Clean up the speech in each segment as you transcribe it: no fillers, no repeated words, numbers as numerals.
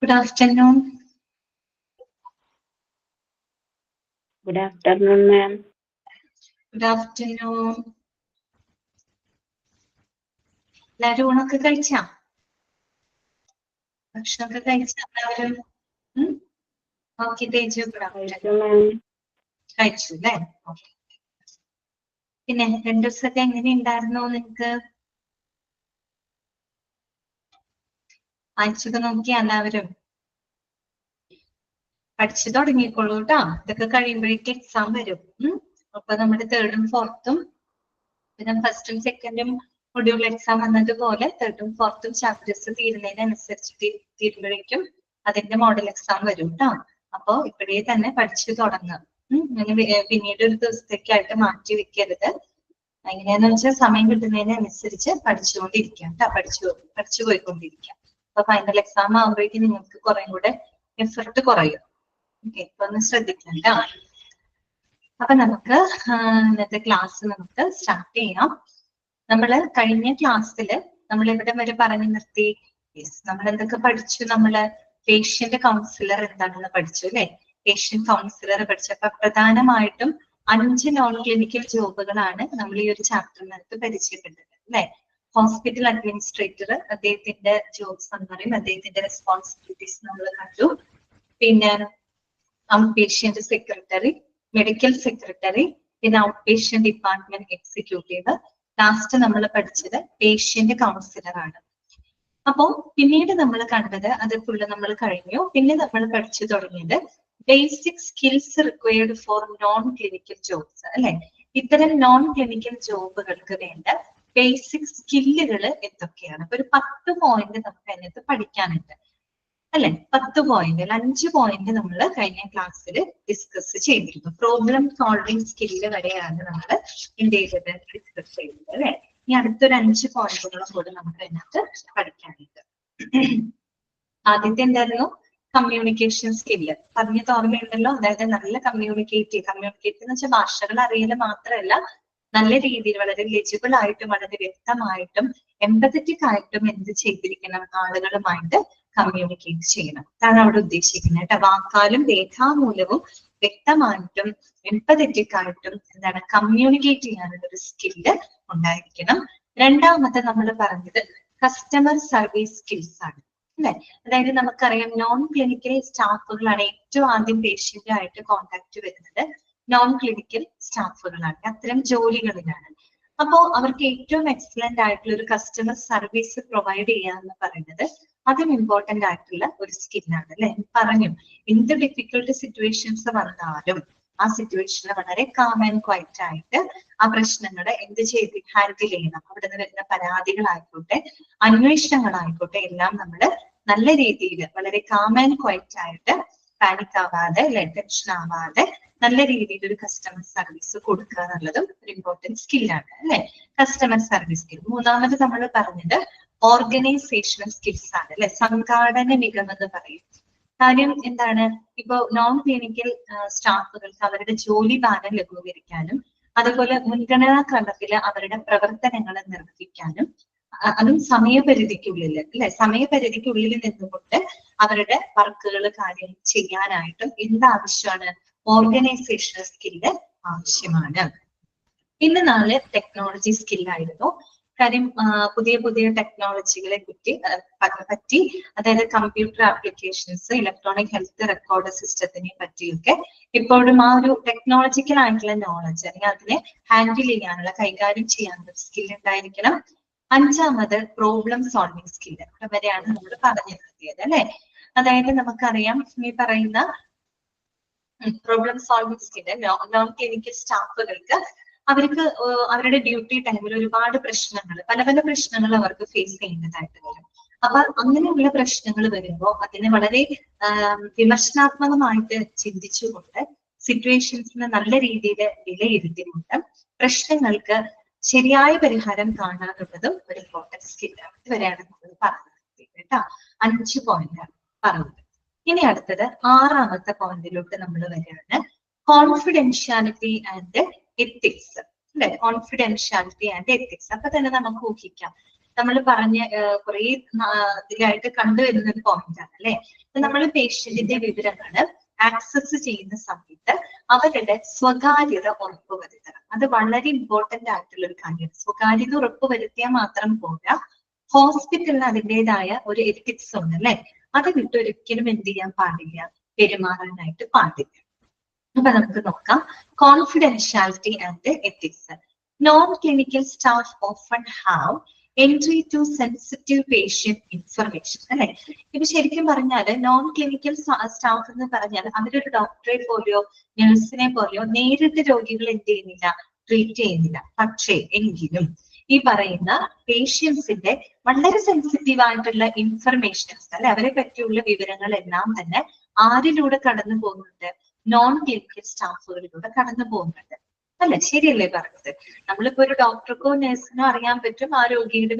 Good afternoon. Good afternoon, ma'am. Good afternoon. എല്ലാവരും ഊണൊക്കെ കഴിച്ചാ? ഭക്ഷണമൊക്കെ കഴിച്ചാ എല്ലാവരും? ഓക്കെ, തേജു കഴിച്ചു അല്ലേ? പിന്നെ 2 ദിവസമൊക്കെ എങ്ങനെ ഉണ്ടായിരുന്നു നിങ്ങക്ക്? വായിച്ചൊക്കെ നോക്കിയാ എല്ലാവരും? പഠിച്ചു തുടങ്ങിക്കോളൂ കേട്ടോ. ഇതൊക്കെ കഴിയുമ്പോഴേക്ക് എക്സാം വരും. അപ്പൊ നമ്മുടെ 3rd ഉം 4th ഉം പിന്നെ 1st ഉം 2nd ഉം മൊഡ്യൂൾ എക്സാം വന്നതുപോലെ 3rd ഉം 4th ഉം ചാപ്റ്റേഴ്സ് തീരുന്നതിനനുസരിച്ച് തീരുമ്പോഴേക്കും അതിന്റെ മോഡൽ എക്സാം വരും കേട്ടോ. അപ്പൊ ഇപ്പോഴേ തന്നെ പഠിച്ചു തുടങ്ങുക. പിന്നീട് ഒരു ദിവസത്തേക്കായിട്ട് മാറ്റി വെക്കരുത്. എങ്ങനെയാന്ന് വെച്ചാൽ സമയം കിട്ടുന്നതിനനുസരിച്ച് പഠിച്ചുകൊണ്ടിരിക്കാം കേട്ടോ. പഠിച്ചു പോയിക്കൊണ്ടിരിക്കാം. അപ്പൊ ഫൈനൽ എക്സാം ആകുമ്പോഴേക്കും നിങ്ങൾക്ക് കുറെ കൂടെ എഫർട്ട് കുറയും. ഓക്കെ, ഇപ്പൊ ഒന്ന് ശ്രദ്ധിക്കാം കേട്ടോ. അപ്പൊ നമുക്ക് ഇന്നത്തെ ക്ലാസ് നമുക്ക് സ്റ്റാർട്ട് ചെയ്യാം. നമ്മള് കഴിഞ്ഞ ക്ലാസ്സിൽ നമ്മൾ എവിടെ വരെ പറഞ്ഞു നിർത്തി? നമ്മൾ എന്തൊക്കെ പഠിച്ചു? നമ്മള് പേഷ്യന്റ് കൗൺസിലർ എന്താണെന്ന് പഠിച്ചു അല്ലെ? പേഷ്യന്റ് കൗൺസിലർ പഠിച്ചപ്പോ പ്രധാനമായിട്ടും 5 നോൺ ക്ലിനിക്കൽ ജോബുകളാണ് നമ്മൾ ഈ ഒരു ചാപ്റ്ററിനകത്ത് പരിചയപ്പെട്ടത് അല്ലെ? ഹോസ്പിറ്റൽ അഡ്മിനിസ്ട്രേറ്റർ, അദ്ദേഹത്തിന്റെ ജോബ്സ് എന്ന് പറയും, അദ്ദേഹത്തിന്റെ റെസ്പോൺസിബിലിറ്റീസ് നമ്മൾ കണ്ടു. പിന്നെ out patient secretary, medical secretary, പിന്നെ out patient department executive. Last നമ്മൾ പഠിച്ചത് പേഷ്യന്റ് കൗൺസിലർ ആണ്. അപ്പോ പിന്നീട് നമ്മൾ കണ്ടത് അത് ഫുള്ള് നമ്മൾ കഴിഞ്ഞു. പിന്നെ നമ്മൾ പഠിച്ചു തുടങ്ങിയത് basic skills required for non clinical jobs അല്ലെ? ഇത്തരം നോൺ ക്ലിനിക്കൽ ജോബുകൾക്ക് വേണ്ട ബേസിക് സ്കില്ലുകൾ എന്തൊക്കെയാണ്? അപ്പൊ ഒരു 10 പോയിന്റ് നമുക്ക് അതിനകത്ത് പഠിക്കാനുണ്ട് അല്ലെ? 10 പോയിന്റിൽ 5 പോയിന്റ് നമ്മൾ കഴിഞ്ഞ ക്ലാസ്സിൽ ഡിസ്കസ് ചെയ്തിരുന്നു. പ്രോബ്ലം സോൾവിംഗ് സ്കില്ല് വരെയാണ് നമ്മൾ എന്ത് ചെയ്തത്? ഡിസ്കസ് ചെയ്തത് അല്ലെ? ഇനി അടുത്തൊരു 5 പോയിന്റുകളും കൂടെ നമുക്ക് അതിനകത്ത് പഠിക്കാനുണ്ട്. ആദ്യത്തെ എന്തായിരുന്നു? Communication skill. പറഞ്ഞത് ഓർമ്മയുണ്ടല്ലോ? അതായത് നല്ല കമ്മ്യൂണിക്കേറ്റ് എന്ന് വെച്ചാൽ ഭാഷകൾ അറിയൽ മാത്രമല്ല, നല്ല രീതിയിൽ വളരെ ലെജിബിൾ ആയിട്ടും വളരെ വ്യക്തമായിട്ടും എംപത്തറ്റിക് ആയിട്ടും എന്ത് ചെയ്തിരിക്കണം? ആളുകളുമായിട്ട് കമ്മ്യൂണിക്കേറ്റ് ചെയ്യണം. അതാണ് അവിടെ ഉദ്ദേശിക്കുന്നത് കേട്ടോ. വാക്കാലും രേഖാമൂലവും വ്യക്തമായിട്ടും എംപത്തറ്റിക് ആയിട്ടും എന്താണ് കമ്മ്യൂണിക്കേറ്റ് ചെയ്യാനുള്ള ഒരു സ്കില്ല് ഉണ്ടായിരിക്കണം. രണ്ടാമത്തെ നമ്മൾ പറഞ്ഞത് കസ്റ്റമർ സർവീസ് സ്കിൽസ് ആണ് അല്ലെ? അതായത് നമുക്കറിയാം നോൺ ക്ലിനിക്കൽ സ്റ്റാഫുകളാണ് ഏറ്റവും ആദ്യം പേഷ്യന്റുമായിട്ട് കോണ്ടാക്ട് വരുന്നത്. നോൺ ക്ലിനിക്കൽ സ്റ്റാഫുകളാണ്, അത്തരം ജോലികളിലാണ്. അപ്പോ അവർക്ക് ഏറ്റവും എക്സലന്റ് ആയിട്ടുള്ള ഒരു കസ്റ്റമർ സർവീസ് പ്രൊവൈഡ് ചെയ്യുക എന്ന് പറയുന്നത് അതും ഇമ്പോർട്ടന്റ് ആയിട്ടുള്ള ഒരു സ്കില്ലാണ് അല്ലെ? പറഞ്ഞു, എന്ത് ഡിഫിക്കൽട്ട് സിറ്റുവേഷൻസ് വന്നാലും ആ സിറ്റുവേഷനെ വളരെ കാം ആൻഡ് ക്വയറ്റ് ആയിട്ട് ആ പ്രശ്നങ്ങളെ എന്ത് ചെയ്ത് ഹാൻഡിൽ ചെയ്യണം. അവിടെ നിന്ന് വരുന്ന പരാതികളായിക്കോട്ടെ, അന്വേഷണങ്ങളായിക്കോട്ടെ, എല്ലാം നമ്മൾ നല്ല രീതിയിൽ വളരെ കാം ആൻഡ് ക്വയറ്റ് ആയിട്ട് പാനിക് ആവാതെ അല്ലെ, ടെൻഷൻ ആവാതെ നല്ല രീതിയിൽ ഒരു കസ്റ്റമർ സർവീസ് കൊടുക്കുക എന്നുള്ളതും ഒരു ഇമ്പോർട്ടന്റ് സ്കില്ലാണ് അല്ലെ? Customer service skill. മൂന്നാമത് നമ്മൾ പറഞ്ഞത് ഓർഗനൈസേഷണൽ സ്കിൽസ് ആണ് അല്ലെ? സംഘാടന മികവ് എന്ന് പറയും. കാര്യം എന്താണ്? ഇപ്പോ നോൺ ക്ലിനിക്കൽ സ്റ്റാഫുകൾക്ക് അവരുടെ ജോലി ഭാരം ലഘൂകരിക്കാനും അതുപോലെ മുൻഗണനാ ക്രമത്തിൽ അവരുടെ പ്രവർത്തനങ്ങൾ നിർവഹിക്കാനും അതും സമയപരിധിക്കുള്ളിൽ അല്ലെ? സമയപരിധിക്കുള്ളിൽ നിന്നുകൊണ്ട് അവരുടെ വർക്കുകൾ കാര്യം ചെയ്യാനായിട്ടും എന്താവശ്യമാണ്? ഓർഗനൈസേഷണൽ സ്കില്ല് ആവശ്യമാണ്. പിന്നെ 4 ടെക്നോളജി സ്കില്ലായിരുന്നു. കാര്യം പുതിയ ടെക്നോളജികളെ പറ്റി അതായത് computer applications, electronic health record സിസ്റ്റത്തിനെ പറ്റിയൊക്കെ ഇപ്പോഴും ആ ഒരു ടെക്നോളജിക്കൽ ആയിട്ടുള്ള നോളജ് അല്ലെങ്കിൽ അതിനെ ഹാൻഡിൽ ചെയ്യാനുള്ള, കൈകാര്യം ചെയ്യാനുള്ള സ്കിൽ ഉണ്ടായിരിക്കണം. 5ാമത് പ്രോബ്ലം സോൾവിംഗ് സ്കില്ല്. വരെയാണ് നമ്മൾ പറഞ്ഞു നിർത്തിയത് അല്ലെ? അതായത് നമുക്കറിയാം ഈ പറയുന്ന problem solving skill non clinical സ്റ്റാഫുകൾക്ക് അവർക്ക് അവരുടെ ഡ്യൂട്ടി ടൈമിൽ ഒരുപാട് പ്രശ്നങ്ങൾ, പല പ്രശ്നങ്ങൾ അവർക്ക് ഫേസ് ചെയ്യേണ്ടതായിട്ട് വരും. അപ്പൊ അങ്ങനെയുള്ള പ്രശ്നങ്ങൾ വരുമ്പോൾ അതിനെ വളരെ വിമർശനാത്മകമായിട്ട് ചിന്തിച്ചുകൊണ്ട് സിറ്റുവേഷൻസിനെ നല്ല രീതിയിൽ വിലയിരുത്തിക്കൊണ്ട് പ്രശ്നങ്ങൾക്ക് ശരിയായ പരിഹാരം കാണാനുള്ളതും ഒരു ഇമ്പോർട്ടന്റ് സ്കില്ലാണ്. ഇതുവരെയാണ് നമ്മൾ പറഞ്ഞത് കേട്ടോ. 5 പോയിന്റാണ് പറഞ്ഞത്. ഇനി അടുത്തത് 6ാമത്തെ പോയിന്റിലോട്ട് നമ്മൾ വരികയാണ്. കോൺഫിഡൻഷ്യാലിറ്റി ആൻഡ് എത്തിക്സ് അല്ലെ, കോൺഫിഡൻഷ്യാലിറ്റി ആൻഡ് എത്തിക്സ്. അപ്പൊ തന്നെ നമുക്ക് ഊഹിക്കാം, നമ്മൾ പറഞ്ഞ കുറെ ഇതിലായിട്ട് കണ്ടുവരുന്ന ഒരു പോയിന്റ് ആണ് അല്ലെ. നമ്മൾ പേഷ്യന്റിന്റെ വിവരങ്ങള് ആക്സസ് ചെയ്യുന്ന സമയത്ത് അവരുടെ സ്വകാര്യത ഉറപ്പുവരുത്തണം. അത് വളരെ ഇമ്പോർട്ടന്റ് ആയിട്ടുള്ള ഒരു കാര്യമാണ്. സ്വകാര്യത ഉറപ്പുവരുത്തിയാൽ മാത്രം പോരാ, ഹോസ്പിറ്റലിന് അതിൻ്റെതായ ഒരു എത്തിക്സ് ഉണ്ട് അല്ലെ. അത് വിട്ട് ഒരിക്കലും എന്ത് ചെയ്യാൻ പാടില്ല, പെരുമാറാനായിട്ട് പാടില്ല. അപ്പൊ നമുക്ക് നോക്കാം, confidentiality and ethics. Non clinical staff often have entry to sensitive patient information അല്ലെ. ഇപ്പൊ ശരിക്കും പറഞ്ഞാൽ നോൺ ക്ലിനിക്കൽ സ്റ്റാഫ് എന്ന് പറഞ്ഞാൽ അവരൊരു ഡോക്ടറെ പോലെയോ നഴ്സിനെ പോലെയോ നേരിട്ട് രോഗികൾ എന്ത് ചെയ്യുന്നില്ല, ട്രീറ്റ് ചെയ്യുന്നില്ല. പക്ഷേ എങ്കിലും ഈ പറയുന്ന പേഷ്യൻസിന്റെ വളരെ സെൻസിറ്റീവ് ആയിട്ടുള്ള ഇൻഫർമേഷൻസ് അല്ലെ, അവരെ പറ്റിയുള്ള വിവരങ്ങളെല്ലാം തന്നെ ആരിലൂടെ കടന്നു പോകുന്നുണ്ട്, നോൺ ക്ലിനിക്കൽ സ്റ്റാഫുകളിലൂടെ കടന്നു പോകുന്നുണ്ട് അല്ലെ. ശരിയല്ലേ പറഞ്ഞത്? നമ്മളിപ്പോ ഒരു ഡോക്ടർക്കോ നഴ്സിനോ അറിയാൻ പറ്റും ആ രോഗിയുടെ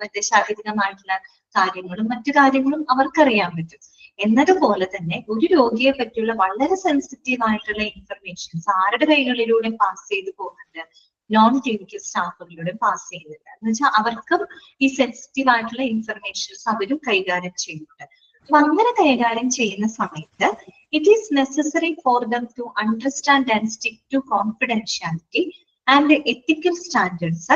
മറ്റേ ശാരീരികമായിട്ടുള്ള കാര്യങ്ങളും മറ്റു കാര്യങ്ങളും അവർക്കറിയാൻ പറ്റും. എന്നതുപോലെ തന്നെ ഒരു രോഗിയെ പറ്റിയുള്ള വളരെ സെൻസിറ്റീവ് ആയിട്ടുള്ള ഇൻഫർമേഷൻസ് ആരുടെ കൈകളിലൂടെ പാസ് ചെയ്തു പോകുന്നുണ്ട്, നോൺ ക്ലിനിക്കൽ സ്റ്റാഫുകളിലൂടെ പാസ് ചെയ്യുന്നില്ല. എന്ന് വെച്ചാൽ അവർക്കും ഈ സെൻസിറ്റീവ് ആയിട്ടുള്ള ഇൻഫർമേഷൻസ് അവരും കൈകാര്യം ചെയ്യുന്നുണ്ട്. അപ്പൊ അങ്ങനെ കൈകാര്യം ചെയ്യുന്ന സമയത്ത് it is necessary for them to understand and stick to confidentiality and ethical standards,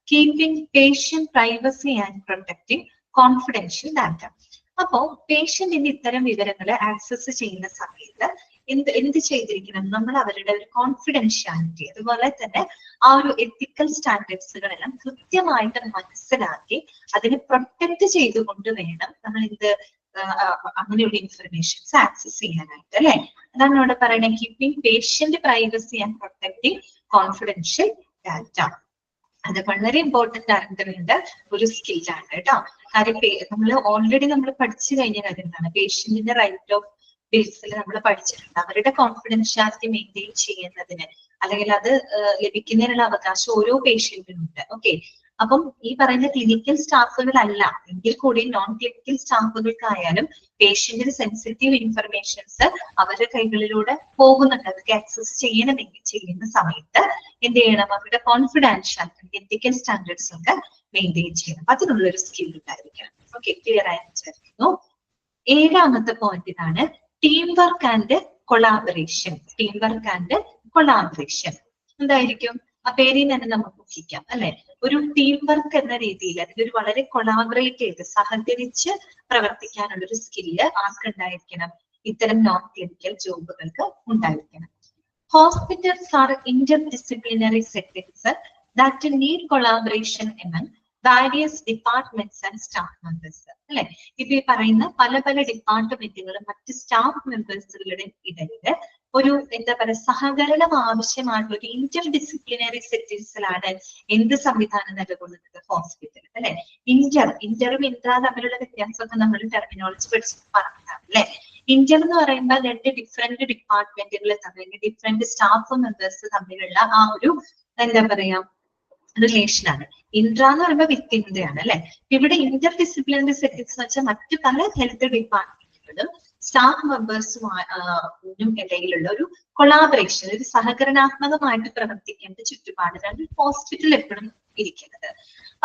keeping patient privacy and protecting confidential data. അപ്പോ പേഷ്യന്റിന്റെ ഇത്തരം വിവരങ്ങളെ ആക്സസ് ചെയ്യുന്ന സമയത്ത് എന്ത് ചെയ്തിരിക്കണം, നമ്മൾ അവരുടെ ഒരു കോൺഫിഡൻഷ്യാലിറ്റി അതുപോലെ തന്നെ ആ ഒരു എത്തിക്കൽ സ്റ്റാൻഡേർഡ്സുകളെല്ലാം കൃത്യമായിട്ട് മനസ്സിലാക്കി അതിനെ പ്രൊട്ടക്ട് ചെയ്തുകൊണ്ട് വേണം നമ്മൾ അങ്ങനെയുള്ള ഇൻഫർമേഷൻസ് ആക്സസ് ചെയ്യാനായിട്ട് അല്ലെ. അതാണ് ഇവിടെ പറയുന്നത്, keeping patient privacy and protecting confidential data. അത് വളരെ ഇമ്പോർട്ടന്റ് ആയിട്ടുള്ള ഒരു സ്കില്ലാണ് കേട്ടോ. കാര്യം നമ്മൾ ഓൾറെഡി നമ്മൾ പഠിച്ചു കഴിഞ്ഞ കാര്യം എന്താണ്, പേഷ്യന്റിന്റെ റൈറ്റ് ഓഫ് ബിൽസിൽ നമ്മൾ പഠിച്ചിട്ടുണ്ട്. അവരുടെ കോൺഫിഡൻഷ്യാലിറ്റി മെയിൻറ്റെയിൻ ചെയ്യുന്നതിന് അല്ലെങ്കിൽ അത് ലഭിക്കുന്നതിനുള്ള അവകാശം ഓരോ പേഷ്യന്റിനുണ്ട്. ഓക്കെ, അപ്പം ഈ പറയുന്ന ക്ലിനിക്കൽ സ്റ്റാഫുകളല്ല എങ്കിൽ കൂടി നോൺ ക്ലിനിക്കൽ സ്റ്റാഫുകൾക്കായാലും പേഷ്യന്റിന് സെൻസിറ്റീവ് ഇൻഫർമേഷൻസ് അവരുടെ കൈകളിലൂടെ പോകുന്നുണ്ട്. അതൊക്കെ ആക്സസ് ചെയ്യണമെങ്കിൽ ചെയ്യുന്ന സമയത്ത് എന്ത് ചെയ്യണം, അവരുടെ കോൺഫിഡൻഷ്യാലിറ്റി എത്തിക്കൽ സ്റ്റാൻഡേർഡ്സ് ഒക്കെ മെയിൻറ്റെയിൻ ചെയ്യണം. അതിനുള്ളൊരു സ്കിൽ ഉണ്ടായിരിക്കണം. ഓക്കെ, ക്ലിയർ ആയി വിചാരിക്കുന്നു. 7ാമത്തെ പോയിന്റ് ഇതാണ്, team work and collaboration. Team work and collaboration എന്തായിരിക്കും? ആ പേരിൽ തന്നെ നമുക്ക് ഊഹിക്കാം അല്ലെ. ഒരു ടീം വർക്ക് എന്ന രീതിയിൽ അതിലൊരു വളരെ കൊളാബറേറ്റ് ചെയ്ത് സഹകരിച്ച് പ്രവർത്തിക്കാനുള്ള ഒരു സ്കില്ല് ആർക്കുണ്ടായിരിക്കണം, ഇത്തരം നോൺ ക്ലിനിക്കൽ ജോബുകൾക്ക് ഉണ്ടായിരിക്കണം. Hospitals are interdisciplinary settings that need collaboration among various departments and staff members അല്ലെ. ഇപ്പൊ ഈ പറയുന്ന പല പല ഡിപ്പാർട്ട്മെന്റുകളും മറ്റ് സ്റ്റാഫ് മെമ്പേഴ്സുകളുടെ ഇടയില് ഒരു എന്താ പറയുക സഹകരണം ആവശ്യമായിട്ടുള്ള ഒരു ഇന്റർ സെറ്റിംഗ്സിലാണ് എന്ത് സംവിധാനം നിലകൊള്ളുന്നത്, ഹോസ്പിറ്റൽ അല്ലെ. ഇന്ററും ഇൻട്രാ തമ്മിലുള്ള വ്യത്യാസമൊക്കെ നമ്മൾ ടെർമിനോളജി പഠിച്ചിട്ട് പറഞ്ഞതാണ് അല്ലെ. ഇന്റർ എന്ന് പറയുമ്പോൾ 2 ഡിഫറെന്റ് ഡിപ്പാർട്ട്മെന്റുകൾ തമ്മിൽ ഡിഫറെന്റ് സ്റ്റാഫ് മെമ്പേഴ്സ് തമ്മിലുള്ള ആ ഒരു എന്താ പറയാ റിലേഷൻ ആണ്. ഇൻട്രാ എന്ന് പറയുമ്പോൾ വിത്തിൻ്റെയാണ് അല്ലെ. ഇവിടെ ഇന്റർ ഡിസിപ്ലിനറി സെറ്റിംഗ്സ് എന്ന് വെച്ചാൽ മറ്റു പല ഹെൽത്ത് ഡിപ്പാർട്ട്മെന്റുകളും സ്റ്റാഫ് മെമ്പേഴ്സും ഇടയിലുള്ള ഒരു കൊളാബറേഷൻ, ഒരു സഹകരണാത്മകമായിട്ട് പ്രവർത്തിക്കേണ്ട ചുറ്റുപാടിലാണ് ഹോസ്പിറ്റൽ എപ്പോഴും ഇരിക്കുന്നത്.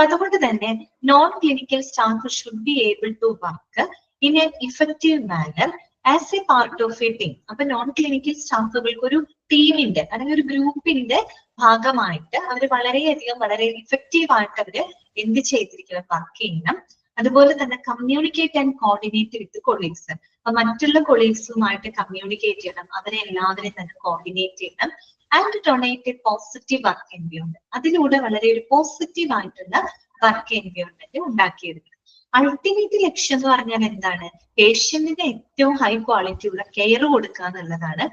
അതുകൊണ്ട് തന്നെ non clinical staff should be able to work in a effective manner as a part of a team. അപ്പൊ നോൺ ക്ലിനിക്കൽ സ്റ്റാഫുകൾക്ക് ഒരു ടീമിന്റെ അല്ലെങ്കിൽ ഒരു ഗ്രൂപ്പിന്റെ ഭാഗമായിട്ട് അവർ വളരെയധികം വളരെ ഇഫക്റ്റീവ് ആയിട്ട് അവര് എന്ത് ചെയ്തിരിക്കണം, വർക്ക് ചെയ്യണം. അതുപോലെ തന്നെ communicate and coordinate with colleagues. അപ്പൊ മറ്റുള്ള കൊളീഗ്സുമായിട്ട് കമ്മ്യൂണിക്കേറ്റ് ചെയ്യണം, അവരെ എല്ലാവരെയും തന്നെ കോർഡിനേറ്റ് ചെയ്യണം. And donate A positive work environment. അതിലൂടെ വളരെ ഒരു പോസിറ്റീവ് ആയിട്ടുള്ള വർക്ക് എൻവയോൺമെന്റ് ഉണ്ടാക്കിയെടുക്കണം. അൾട്ടിമേറ്റ് ലക്ഷ്യം എന്ന് പറഞ്ഞാൽ എന്താണ്, പേഷ്യന്റിന് ഏറ്റവും ഹൈ ക്വാളിറ്റി ഉള്ള കെയർ കൊടുക്കുക എന്നുള്ളതാണ്.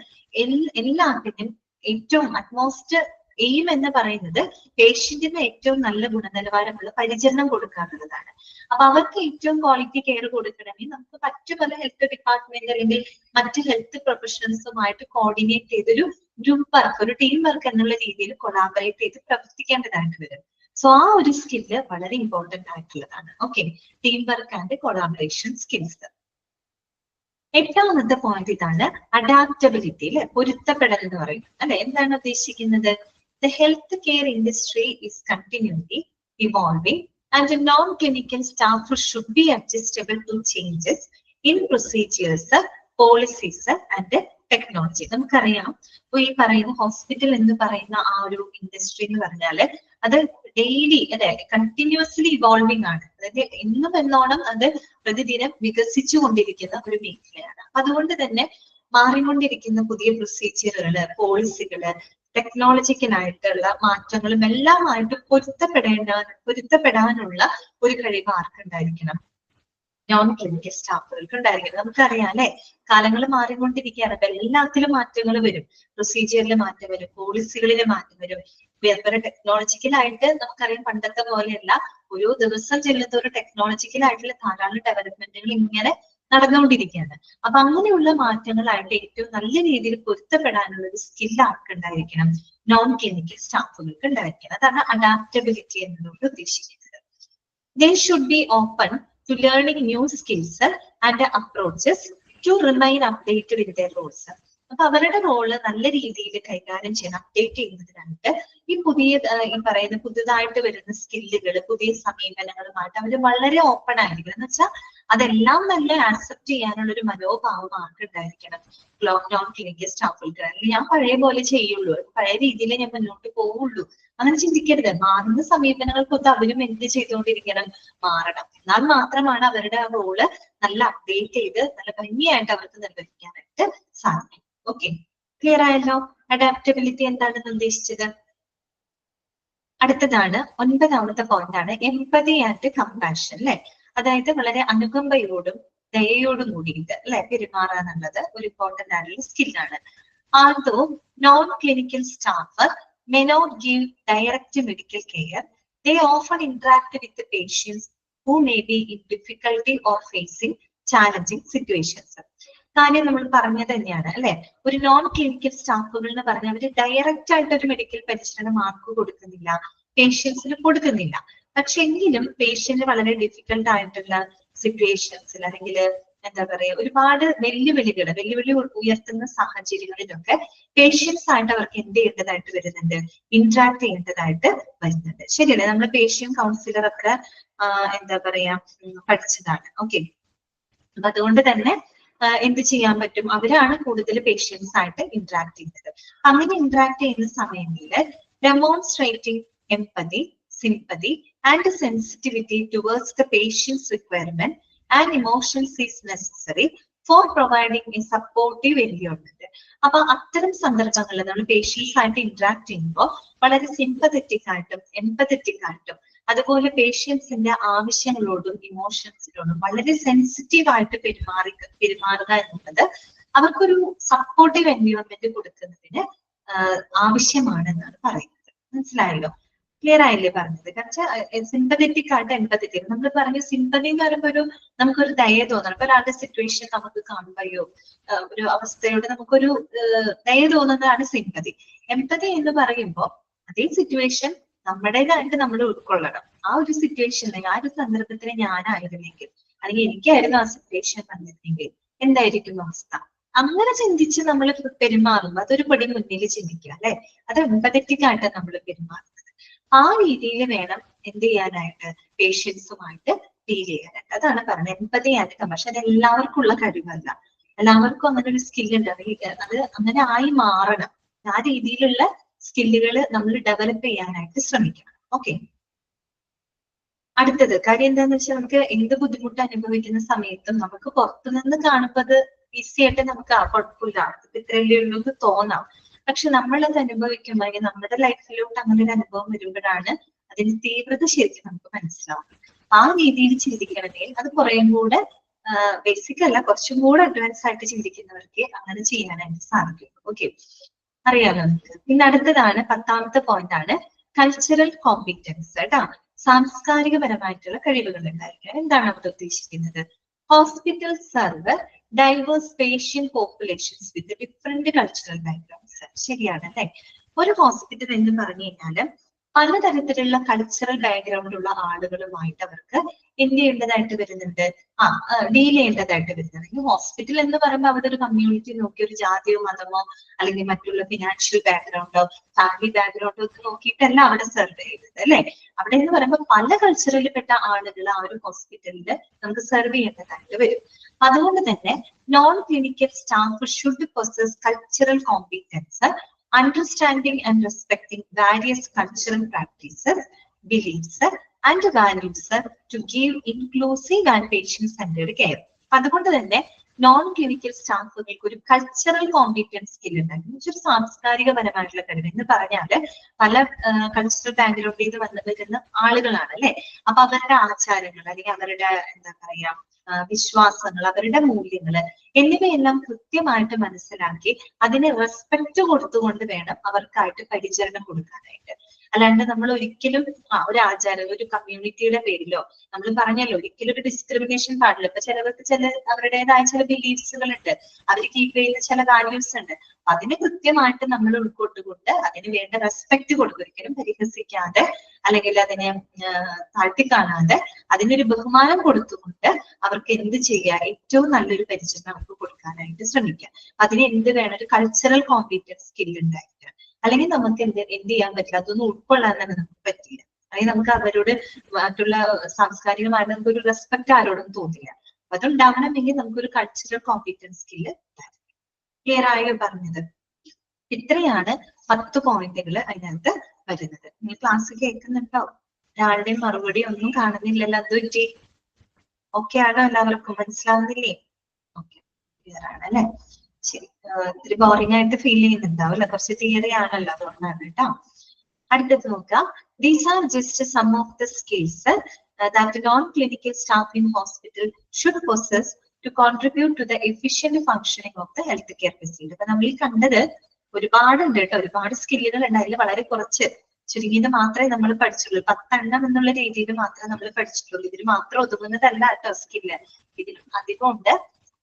എല്ലാത്തിനും ഏറ്റവും അറ്റ്മോസ്റ്റ് എയിം എന്ന് പറയുന്നത് പേഷ്യന്റിന് ഏറ്റവും നല്ല ഗുണനിലവാരമുള്ള പരിചരണം കൊടുക്കുക എന്നുള്ളതാണ്. അപ്പൊ അവർക്ക് ഏറ്റവും ക്വാളിറ്റി കെയർ കൊടുക്കണമെങ്കിൽ നമുക്ക് മറ്റു പല ഹെൽത്ത് ഡിപ്പാർട്ട്മെന്റ് അല്ലെങ്കിൽ മറ്റ് ഹെൽത്ത് പ്രൊഫഷണൽസുമായിട്ട് കോർഡിനേറ്റ് ചെയ്തൊരു ഗ്രൂപ്പ് വർക്ക്, ഒരു ടീം വർക്ക് എന്നുള്ള രീതിയിൽ കൊളാബറേറ്റ് ചെയ്ത് പ്രവർത്തിക്കേണ്ടതായിട്ട് വരും. സോ ആ ഒരു സ്കില്ല് വളരെ ഇമ്പോർട്ടന്റ് ആയിട്ടുള്ളതാണ്. Okay, team work and collaboration skills. 8ാമത്തെ പോയിന്റ് ഇതാണ്, അഡാപ്റ്റബിലിറ്റി അല്ലെ, പൊരുത്തപ്പെടൽ എന്ന് പറയുന്നത് അല്ലെ. എന്താണ് ഉദ്ദേശിക്കുന്നത്, the healthcare industry is continually evolving and the non-clinical staff should be adjustable to changes in procedures, policies and technology. നമുക്കറിയാം ഇപ്പൊ ഈ പറയുന്ന ഹോസ്പിറ്റൽ എന്ന് പറയുന്ന ആ ഒരു ഇൻഡസ്ട്രി എന്ന് പറഞ്ഞാല് അത് ഡെയിലി അല്ലെ കണ്ടിന്യൂസ്ലി ഇവോൾവിംഗ് ആണ്. അതായത് എന്നും എന്നോണം അത് പ്രതിദിനം വികസിച്ചു കൊണ്ടിരിക്കുന്ന ഒരു മേഖലയാണ്. അതുകൊണ്ട് തന്നെ മാറിക്കൊണ്ടിരിക്കുന്ന പുതിയ പ്രൊസീജിയറുകള്, പോളിസികള്, ടെക്നോളജിക്കലായിട്ടുള്ള മാറ്റങ്ങളും എല്ലാമായിട്ട് പൊരുത്തപ്പെടാനുള്ള ഒരു കഴിവ് ആർക്കുണ്ടായിരിക്കണം? നോൺ ക്ലിനിക്കൽ സ്റ്റാഫുകൾക്ക് ഉണ്ടായിരിക്കണം. നമുക്കറിയാം അല്ലെ, കാലങ്ങൾ മാറിക്കൊണ്ടിരിക്കുകയാണ്. അപ്പൊ എല്ലാത്തിലും മാറ്റങ്ങൾ വരും. പ്രൊസീജിയറിൽ മാറ്റം വരും, പോളിസികളിൽ മാറ്റം വരും. അതുപോലെ ടെക്നോളജിക്കലായിട്ട് നമുക്കറിയാം പണ്ടത്തെ പോലെയല്ല, ഓരോ ദിവസം ചെല്ലുന്ന ഒരു ടെക്നോളജിക്കലായിട്ടുള്ള ധാരാളം ഡെവലപ്മെന്റുകൾ ഇങ്ങനെ നടന്നുകൊണ്ടിരിക്കുകയാണ്. അപ്പൊ അങ്ങനെയുള്ള മാറ്റങ്ങളായിട്ട് ഏറ്റവും നല്ല രീതിയിൽ പൊരുത്തപ്പെടാനുള്ള ഒരു സ്കിൽ ആർക്കുണ്ടായിരിക്കണം? നോൺ ക്ലിനിക്കൽ സ്റ്റാഫുകൾക്ക് ഉണ്ടായിരിക്കണം. അതാണ് അഡാപ്റ്റബിലിറ്റി എന്നതുകൊണ്ട് ഉദ്ദേശിക്കുന്നത്. They should be open to learning new skills and approaches to remain updated with their roles. അപ്പൊ അവരുടെ റോള് നല്ല രീതിയിൽ കൈകാര്യം ചെയ്യാൻ, അപ്ഡേറ്റ് ചെയ്യുന്നതിനായിട്ട് ഈ പറയുന്ന പുതുതായിട്ട് വരുന്ന സ്കില്ലുകൾ, പുതിയ സമീപനങ്ങളുമായിട്ട് അവർ വളരെ ഓപ്പൺ ആയിരിക്കണം. എന്ന് വെച്ചാൽ അതെല്ലാം നല്ല ആക്സെപ്റ്റ് ചെയ്യാനുള്ള ഒരു മനോഭാവം ആർക്കുണ്ടായിരിക്കണം? Non clinical സ്റ്റാഫുകൾക്ക്. അല്ലെങ്കിൽ ഞാൻ പഴയ പോലെ ചെയ്യുള്ളൂ, പഴയ രീതിയിൽ ഞാൻ മുന്നോട്ട് പോവുള്ളൂ, അങ്ങനെ ചിന്തിക്കരുത്. മാറുന്ന സമീപനങ്ങൾക്കൊത്ത് അവരും എന്ത് ചെയ്തുകൊണ്ടിരിക്കണം? മാറണം. എന്നാൽ മാത്രമാണ് അവരുടെ ആ റോള് നല്ല അപ്ഡേറ്റ് ചെയ്ത് നല്ല ഭംഗിയായിട്ട് അവർക്ക് നിർവഹിക്കാനായിട്ട് സാധിക്കും. ഓക്കെ, ക്ലിയർ ആയല്ലോ അഡാപ്റ്റബിലിറ്റി എന്താണെന്ന് ഉദ്ദേശിച്ചത്? അടുത്തതാണ് 9ാമത്തെ പോയിന്റ് ആണ് എംപതി ആൻഡ് കമ്പാഷൻ അല്ലെ. അതായത് വളരെ അനുകമ്പയോടും ദയയോടും കൂടിയിട്ട് അല്ലെ പെരുമാറാന്നുള്ളത് ഒരു ഇമ്പോർട്ടന്റ് ആയിട്ടുള്ള സ്കില്ലാണ്. Although non clinical staff may not give direct medical care, they often interact with the patients who may be in difficulty or facing challenging situations. കാര്യം നമ്മൾ പറഞ്ഞത് തന്നെയാണ് അല്ലെ. ഒരു നോൺ ക്ലിനിക്കൽ സ്റ്റാഫുകൾ എന്ന് പറഞ്ഞാൽ അവര് ഡയറക്റ്റ് ആയിട്ട് ഒരു മെഡിക്കൽ പരിചരണം ആർക്ക് കൊടുക്കുന്നില്ല? പേഷ്യൻസിന് കൊടുക്കുന്നില്ല. പക്ഷെ എങ്കിലും പേഷ്യന്റ് വളരെ ഡിഫിക്കൽട്ട് ആയിട്ടുള്ള സിറ്റുവേഷൻസിൽ അല്ലെങ്കിൽ എന്താ പറയാ ഒരുപാട് വെല്ലുവിളി ഉയർത്തുന്ന സാഹചര്യങ്ങളിലൊക്കെ പേഷ്യൻസ് ആയിട്ട് അവർക്ക് എന്ത് ചെയ്യേണ്ടതായിട്ട് വരുന്നുണ്ട്? ഇന്ററാക്ട് ചെയ്യേണ്ടതായിട്ട് വരുന്നുണ്ട്. ശരിയല്ലേ? നമ്മൾ പേഷ്യന്റ് കൗൺസിലർ ഒക്കെ എന്താ പറയാ പഠിച്ചതാണ്. ഓക്കെ, അപ്പൊ അതുകൊണ്ട് തന്നെ എന്ത് ചെയ്യാൻ പറ്റും? അവരാണ് കൂടുതൽ പേഷ്യൻസ് ആയിട്ട് ഇന്ററാക്ട് ചെയ്യുന്നത്. അങ്ങനെ ഇന്ററാക്ട് ചെയ്യുന്ന സമയങ്ങളിൽ demonstrating empathy, sympathy and sensitivity towards the patient's requirement and emotions is necessary for providing a supportive environment. അപ്പൊ അത്തരം സന്ദർഭങ്ങളിൽ നമ്മൾ പേഷ്യൻസ് ആയിട്ട് ഇന്ററാക്ട് ചെയ്യുമ്പോൾ വളരെ സിമ്പതറ്റിക് ആയിട്ടും എംപതറ്റിക് ആയിട്ടും അതുപോലെ പേഷ്യൻസിന്റെ ആവശ്യങ്ങളോടും ഇമോഷൻസിനോടും വളരെ സെൻസിറ്റീവ് ആയിട്ട് പെരുമാറുക എന്നുള്ളത് അവർക്കൊരു സപ്പോർട്ടീവ് എൻവയോൺമെന്റ് കൊടുക്കുന്നതിന് ആവശ്യമാണെന്നാണ് പറയുന്നത്. മനസ്സിലായല്ലോ? ക്ലിയർ ആയില്ലേ പറഞ്ഞത്? കാരണം സിമ്പതറ്റിക് ആയിട്ട് എംപതറ്റിക്. നമ്മൾ പറഞ്ഞു സിമ്പതി എന്ന് പറയുമ്പോൾ നമുക്കൊരു ദയ തോന്നണം. ഇപ്പൊ ഒരാളുടെ സിറ്റുവേഷൻ നമുക്ക് കാണുമ്പോഴോ ഒരു അവസ്ഥയോട് നമുക്കൊരു ദയ തോന്നുന്നതാണ് സിമ്പതി. എംപതി എന്ന് പറയുമ്പോൾ അതേ സിറ്റുവേഷൻ നമ്മുടേതായിട്ട് നമ്മൾ ഉൾക്കൊള്ളണം. ആ ഒരു സിറ്റുവേഷനിൽ ആ ഒരു സന്ദർഭത്തിൽ ഞാനായിരുന്നെങ്കിൽ അല്ലെങ്കിൽ എനിക്കായിരുന്നു ആ സിറ്റുവേഷൻ വന്നിരുന്നെങ്കിൽ എന്തായിരിക്കും അവസ്ഥ? അങ്ങനെ ചിന്തിച്ച് നമ്മൾ പെരുമാറുമ്പോൾ അതൊരു പടി മുന്നിൽ ചിന്തിക്കുക അല്ലെ. അത് എംപതറ്റിക് ആയിട്ട് നമ്മൾ പെരുമാറുന്നത്. ആ രീതിയിൽ വേണം എന്ത് ചെയ്യാനായിട്ട്? പേഷ്യൻസുമായിട്ട് ഡീൽ ചെയ്യാനായിട്ട്. അതാണ് പറഞ്ഞത് എംപതി ആൻഡ് കമ്പാഷൻ. അത് എല്ലാവർക്കും ഉള്ള കഴിവല്ല, എല്ലാവർക്കും അങ്ങനെ ഒരു സ്കിൽ ഉണ്ട്. അത് അങ്ങനെ ആയി മാറണം. ആ രീതിയിലുള്ള സ്കില്ലുകൾ നമ്മൾ ഡെവലപ്പ് ചെയ്യാനായിട്ട് ശ്രമിക്കണം. ഓക്കെ, അടുത്തത് കാര്യം എന്താന്ന് വെച്ചാൽ നമുക്ക് എന്ത് ബുദ്ധിമുട്ട് അനുഭവിക്കുന്ന സമയത്തും നമുക്ക് പുറത്തുനിന്ന് കാണുമ്പോൾ അത് ഈസി ആയിട്ട് നമുക്ക് കുഴപ്പമില്ല, ഇത്രയല്ലേ ഉള്ളൂ എന്ന് തോന്നാം. പക്ഷെ നമ്മളത് അനുഭവിക്കുമ്പോൾ അല്ലെങ്കിൽ നമ്മുടെ ലൈഫിലോട്ട് അങ്ങനെ ഒരു അനുഭവം വരുമ്പോഴാണ് അതിന്റെ തീവ്രത ശരിക്കും നമുക്ക് മനസ്സിലാവും. ആ രീതിയിൽ ചിന്തിക്കണമെങ്കിൽ അത് കുറേയും കൂടെ ബേസിക് അല്ല, കുറച്ചും കൂടെ അഡ്വാൻസ് ആയിട്ട് ചിന്തിക്കുന്നവർക്ക് അങ്ങനെ ചെയ്യാനായിട്ട് സാധിക്കും. ഓക്കെ, അറിയാലോ നിങ്ങൾക്ക്. പിന്നെ അടുത്തതാണ് 10ാമത്തെ പോയിന്റ് ആണ് കൾച്ചറൽ കോമ്പിറ്റൻസ് കേട്ടോ. സാംസ്കാരികപരമായിട്ടുള്ള കഴിവുകൾ ഉണ്ടായിരിക്കുക. എന്താണ് അവിടെ ഉദ്ദേശിക്കുന്നത്? Hospital serve diverse patient populations with different cultural backgrounds. ശരിയാണ് അല്ലെ? ഒരു ഹോസ്പിറ്റൽ എന്ന് പറഞ്ഞു കഴിഞ്ഞാല് പലതരത്തിലുള്ള കൾച്ചറൽ ബാക്ക്ഗ്രൗണ്ട് ഉള്ള ആളുകളുമായിട്ട് അവർക്ക് എന്ത് ചെയ്യേണ്ടതായിട്ട് വരുന്നുണ്ട്, ഡീൽ ചെയ്യേണ്ടതായിട്ട് വരുന്നുണ്ട്. ഈ ഹോസ്പിറ്റൽ എന്ന് പറയുമ്പോൾ അവിടെ ഒരു കമ്മ്യൂണിറ്റി നോക്കി ഒരു ജാതിയോ മതമോ അല്ലെങ്കിൽ മറ്റുള്ള ഫിനാൻഷ്യൽ ബാക്ക്ഗ്രൗണ്ടോ ഫാമിലി ബാക്ക്ഗ്രൗണ്ടോ ഒക്കെ നോക്കിയിട്ടല്ല അവിടെ സെർവ് ചെയ്യുന്നത് അല്ലെ. അവിടെ എന്ന് പറയുമ്പോൾ പല കൾച്ചറിൽപ്പെട്ട ആളുകൾ ആ ഒരു ഹോസ്പിറ്റലിൽ നമുക്ക് സെർവ് ചെയ്യേണ്ടതായിട്ട് വരും. അതുകൊണ്ട് തന്നെ non clinical staff should possess cultural competence, understanding and respecting various cultural practices, beliefs, and values to give inclusive and patient-centered care. അതുകൊണ്ട് തന്നെ നോൺ ക്ലിനിക്കൽ സ്റ്റാഫുകൾക്ക് ഒരു കൾച്ചറൽ കോമ്പീറ്റൻസ് സ്കിൽ ഉണ്ടായിരുന്നു, ഒരു സാംസ്കാരികപരമായിട്ടുള്ള കഴിവ് എന്ന് പറഞ്ഞാല് പല കൾച്ചറൽ ബാക്ക്ഗ്രൗണ്ടിൽ നിന്ന് വരുന്ന ആളുകളാണ് അല്ലെ. അപ്പൊ അവരുടെ ആചാരങ്ങൾ അല്ലെങ്കിൽ അവരുടെ എന്താ പറയാ വിശ്വാസങ്ങൾ, അവരുടെ മൂല്യങ്ങള് എന്നിവയെല്ലാം കൃത്യമായിട്ട് മനസ്സിലാക്കി അതിന് റെസ്പെക്ട് കൊടുത്തുകൊണ്ട് വേണം അവർക്കായിട്ട് പരിചരണം കൊടുക്കാനായിട്ട്. അല്ലാണ്ട് നമ്മൾ ഒരിക്കലും ഒരു ആചാരം ഒരു കമ്മ്യൂണിറ്റിയുടെ പേരിലോ നമ്മൾ പറഞ്ഞല്ലോ ഒരിക്കലും ഒരു ഡിസ്ക്രിമിനേഷൻ പാടില്ല. ഇപ്പൊ ചിലവർക്ക് അവരുടേതായ ചില ബിലീഫ്സുകൾ ഉണ്ട്, അവർ കീപ്പ് ചെയ്യുന്ന ചില വാല്യൂസ് ഉണ്ട്. അതിന് കൃത്യമായിട്ട് നമ്മൾ ഉൾക്കൊണ്ടുകൊണ്ട് അതിന് വേണ്ട റെസ്പെക്ട് കൊടുക്കും, ഒരിക്കലും പരിഹസിക്കാതെ അല്ലെങ്കിൽ അതിനെ താഴ്ത്തിക്കാണാതെ അതിനൊരു ബഹുമാനം കൊടുത്തുകൊണ്ട് അവർക്ക് എന്ത് ചെയ്യാം, ഏറ്റവും നല്ലൊരു പരിചരണം അവർക്ക് കൊടുക്കാനായിട്ട് ശ്രമിക്കാം. അതിന് എന്ത് വേണം, ഒരു കൾച്ചറൽ കോമ്പീറ്റൻസ് സ്കിൽ ഉണ്ടായിരിക്കണം. അല്ലെങ്കിൽ നമുക്ക് എന്ത് ചെയ്യാൻ പറ്റില്ല, അതൊന്നും ഉൾക്കൊള്ളാൻ തന്നെ നമുക്ക് പറ്റില്ല. അല്ലെങ്കിൽ നമുക്ക് അവരോട് മറ്റുള്ള സാംസ്കാരികമായിട്ട് നമുക്കൊരു റെസ്പെക്ട് ആരോടും തോന്നില്ല. അപ്പൊ അതുണ്ടാവണമെങ്കിൽ നമുക്കൊരു കൾച്ചറൽ കോമ്പീറ്റൻസ് സ്കില്ല് ക്ലിയർ ആയോ പറഞ്ഞത്? ഇത്രയാണ് 10 പോയിന്റുകൾ അതിനകത്ത് വരുന്നത്. നിങ്ങൾ ക്ലാസ് കേൾക്കുന്നുണ്ടോ? ഒരാളുടെയും മറുപടി ഒന്നും കാണുന്നില്ലല്ലോ, അത് പറ്റി ഓക്കെ ആണോ? എല്ലാവർക്കും മനസ്സിലാവുന്നില്ലേ? ഓക്കെ, ക്ലിയർ ആണ് അല്ലെ? ശരി. ഇത്തിരി ബോറിംഗ് ആയിട്ട് ഫീൽ ചെയ്യുന്നുണ്ടാവും അല്ലെ, കുറച്ച് തിയറി ആണല്ലോ, അതുകൊണ്ടാണ് കേട്ടോ. അടുത്തത് നോക്കാം. These are just some of the skills that non-clinical staff in hospital should possess to contribute to the efficient functioning of the healthcare facility. അപ്പൊ നമ്മൾ ഈ കണ്ടത് ഒരുപാടുണ്ട് കേട്ടോ, ഒരുപാട് സ്കില്ലുകൾ ഉണ്ട്. അതിൽ വളരെ കുറച്ച് ചുരുങ്ങിയത് മാത്രമേ നമ്മൾ പഠിച്ചുള്ളൂ. 10 എണ്ണം എന്നുള്ള രീതിയിൽ മാത്രമേ നമ്മൾ പഠിച്ചിട്ടുള്ളൂ. ഇതിന് മാത്രം ഒതുങ്ങുന്നതല്ല കേട്ടോ സ്കില്ല്, ഇതിലും അധികം ഉണ്ട്.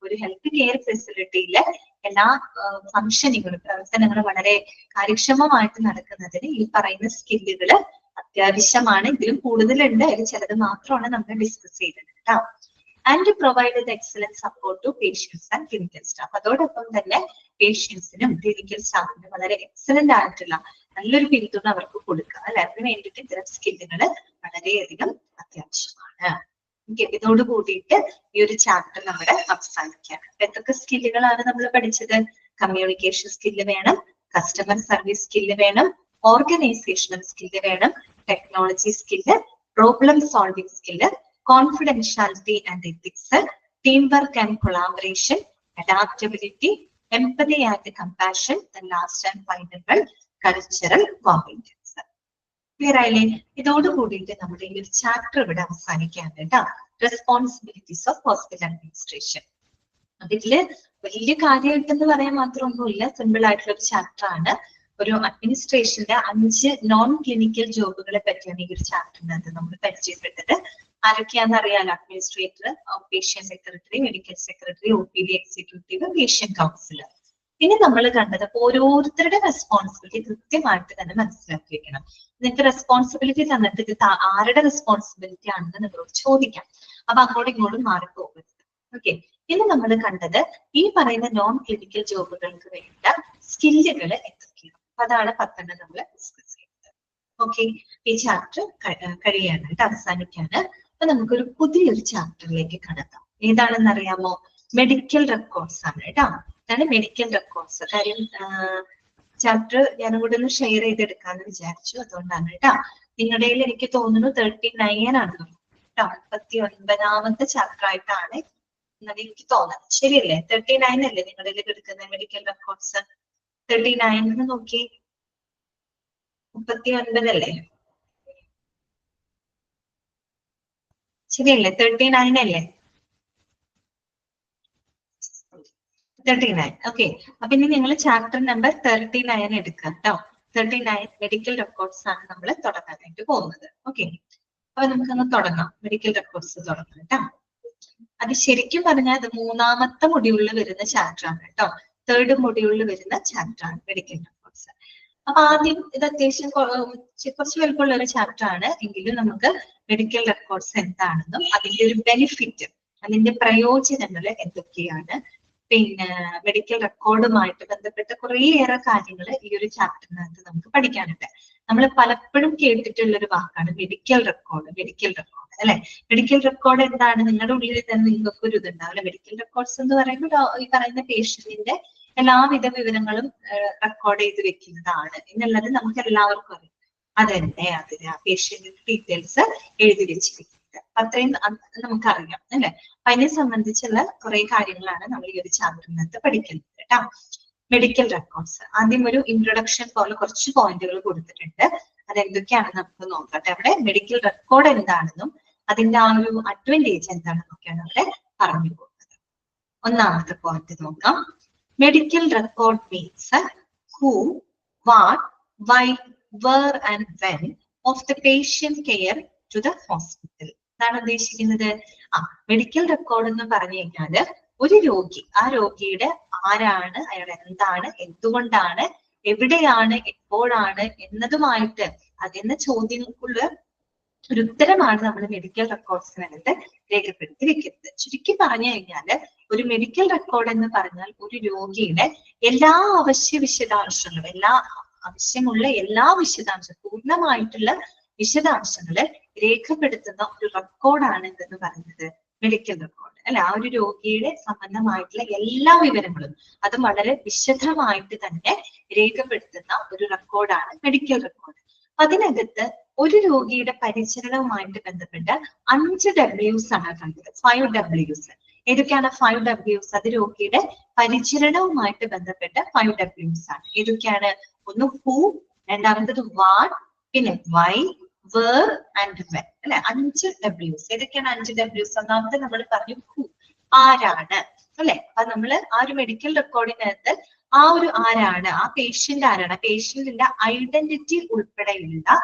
ഒരു ഹെൽത്ത് കെയർ ഫെസിലിറ്റിയിലെ എല്ലാ ഫംഗ്ഷനിങ്ങുകളും പ്രവർത്തനങ്ങളും വളരെ കാര്യക്ഷമമായിട്ട് നടക്കുന്നതിന് ഈ പറയുന്ന സ്കില്ലുകൾ അത്യാവശ്യമാണ്. ഇതിലും കൂടുതലുണ്ട്, അതിൽ ചിലത് മാത്രമാണ് നമ്മൾ ഡിസ്കസ് ചെയ്തത് കേട്ടോ. And provide the excellent support to patients and clinical staff. അതോടൊപ്പം തന്നെ പേഷ്യൻസിനും ക്ലിനിക്കൽ സ്റ്റാഫിനും വളരെ എക്സലന്റ് ആയിട്ടുള്ള നല്ലൊരു പിന്തുണ അവർക്ക് കൊടുക്കുക അല്ലെ. അതിന് വേണ്ടിയിട്ട് ഇത്തരം സ്കില്ലുകൾ വളരെയധികം അത്യാവശ്യമാണ്. ഇതോട് കൂടിയിട്ട് ഈ ഒരു ചാപ്റ്റർ നമ്മുടെ അവസാനിക്കുകയാണ്. എന്തൊക്കെ സ്കില്ലുകളാണ് നമ്മൾ പഠിച്ചത്? കമ്മ്യൂണിക്കേഷൻ സ്കില്ല് വേണം, കസ്റ്റമർ സർവീസ് സ്കില്ല് വേണം, ഓർഗനൈസേഷണൽ സ്കില്ല് വേണം, technology skill, problem solving skill, confidentiality and ethics, teamwork and collaboration, adaptability, empathy and compassion, and last and final cultural competence. Clear ആയില്ലേ? ഇതോട് കൂടിയിട്ട് നമ്മുടെ ഈ ഒരു ചാപ്റ്റർ ഇവിടെ അവസാനിക്കാൻ കേട്ടോ. Responsibilities of hospital administration. അതില് വലിയ കാര്യമായിട്ടെന്ന് പറയാൻ മാത്രമൊന്നുമില്ല, സിമ്പിൾ ആയിട്ടുള്ള ഒരു ചാപ്റ്റർ ആണ്. ഒരു അഡ്മിനിസ്ട്രേഷന്റെ 5 നോൺ ക്ലിനിക്കൽ ജോബുകളെ പറ്റിയാണ് ഈ ഒരു ചാപ്റ്ററിനകത്ത് നമ്മൾ പരിചയപ്പെട്ടത്. ആരൊക്കെയാണെന്ന് അറിയാലോ? Administrator, patient secretary, medical secretary, OPD executive, patient councillor. ഇനി നമ്മൾ കണ്ടത് ഓരോരുത്തരുടെ റെസ്പോൺസിബിലിറ്റി കൃത്യമായിട്ട് തന്നെ മനസ്സിലാക്കി വെക്കണം. നിങ്ങൾക്ക് റെസ്പോൺസിബിലിറ്റി തന്നിട്ട് ഇത് ആരുടെ റെസ്പോൺസിബിലിറ്റി ആണെന്ന് നിങ്ങളോട് ചോദിക്കാം. അപ്പൊ അങ്ങോട്ടും ഇങ്ങോട്ടും മാറിപ്പോകരുത്. ഓക്കെ, ഇനി നമ്മൾ കണ്ടത് ഈ പറയുന്ന നോൺ ക്ലിനിക്കൽ ജോബുകൾക്ക് വേണ്ട സ്കില്ലുകൾ എന്തൊക്കെയാണ്. അതാണ് 10 നമ്മൾ ഡിസ്കസ് ചെയ്യുന്നത്. ഓക്കെ, ഈ ചാപ്റ്റർ കഴിയാണ്, അവസാനിക്കാണ്. അപ്പൊ നമുക്കൊരു പുതിയൊരു ചാപ്റ്ററിലേക്ക് കടക്കാം. ഏതാണെന്ന് അറിയാമോ? മെഡിക്കൽ റെക്കോർഡ്സ് ആണ് കേട്ടോ. ഇതാണ് മെഡിക്കൽ റെക്കോർഡ്സ്. കാര്യം ചാപ്റ്റർ ഞാനും കൂടെ ഒന്ന് ഷെയർ ചെയ്തെടുക്കാന്ന് വിചാരിച്ചു, അതുകൊണ്ടാണ് കേട്ടോ. നിങ്ങളുടെ കയ്യിൽ എനിക്ക് തോന്നുന്നു 39 ആണ് കേട്ടോ. 39ാമത്തെ ചാപ്റ്റർ ആയിട്ടാണ് എന്നാണ് എനിക്ക് തോന്നുന്നത്. ശരിയല്ലേ? 39 അല്ലേ നിങ്ങളുടെ കയ്യിൽ എടുക്കുന്ന മെഡിക്കൽ റെക്കോർഡ്സ്? 39 നോക്കി, 39 അല്ലേ? ശരിയല്ലേ? 39 അല്ലേ? 39. ഓക്കെ, അപ്പൊ ഇനി നിങ്ങൾ ചാപ്റ്റർ നമ്പർ 39 എടുക്കുക കേട്ടോ. 39 മെഡിക്കൽ റെക്കോർഡ്സ് ആണ് നമ്മൾ തുടങ്ങാനായിട്ട് പോകുന്നത്. ഓക്കെ, അപ്പൊ നമുക്കൊന്ന് തുടങ്ങാം. മെഡിക്കൽ റെക്കോർഡ്സ് തുടങ്ങാം കേട്ടോ. അത് ശരിക്കും പറഞ്ഞാൽ അത് 3ാമത്തെ മൊഡ്യൂളിൽ വരുന്ന ചാപ്റ്റർ ആണ് കേട്ടോ. 3rd മൊഡ്യൂളിൽ വരുന്ന ചാപ്റ്റർ ആണ് മെഡിക്കൽ റെക്കോർഡ്സ്. അപ്പൊ ആദ്യം ഇത് അത്യാവശ്യം കുറച്ച് വലുപ്പമുള്ള ഒരു ചാപ്റ്റർ ആണ് എങ്കിലും നമുക്ക് മെഡിക്കൽ റെക്കോർഡ്സ് എന്താണെന്നും അതിന്റെ ഒരു ബെനിഫിറ്റ്, അതിന്റെ പ്രയോജനങ്ങൾ എന്തൊക്കെയാണ്, പിന്നെ മെഡിക്കൽ റെക്കോർഡുമായിട്ട് ബന്ധപ്പെട്ട കുറേയേറെ കാര്യങ്ങൾ ഈ ഒരു ചാപ്റ്ററിനകത്ത് നമുക്ക് പഠിക്കാനുണ്ട്. നമ്മൾ പലപ്പോഴും കേട്ടിട്ടുള്ള ഒരു വാക്കാണ് മെഡിക്കൽ റെക്കോർഡ്. മെഡിക്കൽ റെക്കോർഡ് അല്ലെ, മെഡിക്കൽ റെക്കോർഡ് എന്താണ്? നിങ്ങളുടെ ഉള്ളിൽ തന്നെ നിങ്ങൾക്ക് ഒരു ഇതുണ്ടാവില്ല. മെഡിക്കൽ റെക്കോർഡ്സ് എന്ന് പറയുമ്പോൾ ഈ പറയുന്ന പേഷ്യന്റിന്റെ എല്ലാവിധ വിവരങ്ങളും റെക്കോർഡ് ചെയ്ത് വെക്കുന്നതാണ് എന്നുള്ളത് നമുക്ക് എല്ലാവർക്കും അറിയാം. അതന്നെ അതിന് ആ പേഷ്യന്റിന്റെ ഡീറ്റെയിൽസ് എഴുതി വെച്ചിരിക്കുന്നത്. അത്രയും നമുക്കറിയാം അല്ലെ. അപ്പൊ അതിനെ സംബന്ധിച്ചുള്ള കുറെ കാര്യങ്ങളാണ് നമ്മൾ ഈ ഒരു ചാപ്റ്ററിനകത്ത് പഠിക്കുന്നത് കേട്ടോ. മെഡിക്കൽ റെക്കോർഡ്സ് ആദ്യം ഒരു ഇൻട്രൊഡക്ഷൻ പോലെ കുറച്ച് പോയിന്റുകൾ കൊടുത്തിട്ടുണ്ട്. അതെന്തൊക്കെയാണെന്ന് നമുക്ക് നോക്കട്ടെ. അവിടെ മെഡിക്കൽ റെക്കോർഡ് എന്താണെന്നും അതിന്റെ ആ ഒരു അഡ്വാൻറ്റേജ് എന്താണെന്നൊക്കെയാണ് അവിടെ പറഞ്ഞു പോകുന്നത്. ഒന്നാമത്തെ പോയിന്റ് നോക്കാം. Medical record means who, what, why, where and when of the patient care to the hospital. എന്താണ് ഉദ്ദേശിക്കുന്നത്? മെഡിക്കൽ റെക്കോർഡ് എന്ന് പറഞ്ഞു കഴിഞ്ഞാല് ഒരു രോഗി, ആ രോഗിയുടെ ആരാണ്, അയാൾ എന്താണ്, എന്തുകൊണ്ടാണ്, എവിടെയാണ്, എപ്പോഴാണ് എന്നതുമായിട്ട് അതെന്ന ചോദ്യങ്ങൾക്കുള്ള ഒരു ഉത്തരമാണ് നമ്മൾ മെഡിക്കൽ റെക്കോർഡ്സിനകത്ത് രേഖപ്പെടുത്തി വെക്കുന്നത്. ചുരുക്കി പറഞ്ഞു കഴിഞ്ഞാല് ഒരു മെഡിക്കൽ റെക്കോർഡ് എന്ന് പറഞ്ഞാൽ ഒരു രോഗിയുടെ എല്ലാ വിശദാംശങ്ങളും, ആവശ്യമുള്ള എല്ലാ വിശദാംശങ്ങളും, പൂർണ്ണമായിട്ടുള്ള വിശദാംശങ്ങള് രേഖപ്പെടുത്തുന്ന ഒരു റെക്കോർഡാണ് എന്തെന്ന് പറയുന്നത് മെഡിക്കൽ റെക്കോർഡ് അല്ലെ. ആ ഒരു രോഗിയുടെ സംബന്ധമായിട്ടുള്ള എല്ലാ വിവരങ്ങളും അതും വളരെ വിശദമായിട്ട് തന്നെ രേഖപ്പെടുത്തുന്ന ഒരു റെക്കോർഡാണ് മെഡിക്കൽ റെക്കോർഡ്. അതിനകത്ത് ഒരു രോഗിയുടെ പരിചരണവുമായിട്ട് ബന്ധപ്പെട്ട് 5 Ws ആണ് കണ്ടത്. 5 Ws. ഏതൊക്കെയാണ് 5 Ws? അത് രോഗിയുടെ പരിചരണവുമായിട്ട് ബന്ധപ്പെട്ട 5 Ws ആണ്. ഏതൊക്കെയാണ്? ഒന്ന് who, രണ്ടാമത്തത് what, പിന്നെ why, where and when അല്ലെ. 5 Ws. ഏതൊക്കെയാണ് 5 Ws? ഒന്നാമത്തെ നമ്മൾ പറഞ്ഞു who, ആരാണ് അല്ലെ. അപ്പൊ നമ്മള് ആ ഒരു മെഡിക്കൽ റെക്കോർഡിനകത്ത് ആ ഒരു ആരാണ്, ആ പേഷ്യന്റ് ആരാണ്, പേഷ്യന്റിന്റെ ഐഡന്റിറ്റി ഉൾപ്പെടെയുള്ള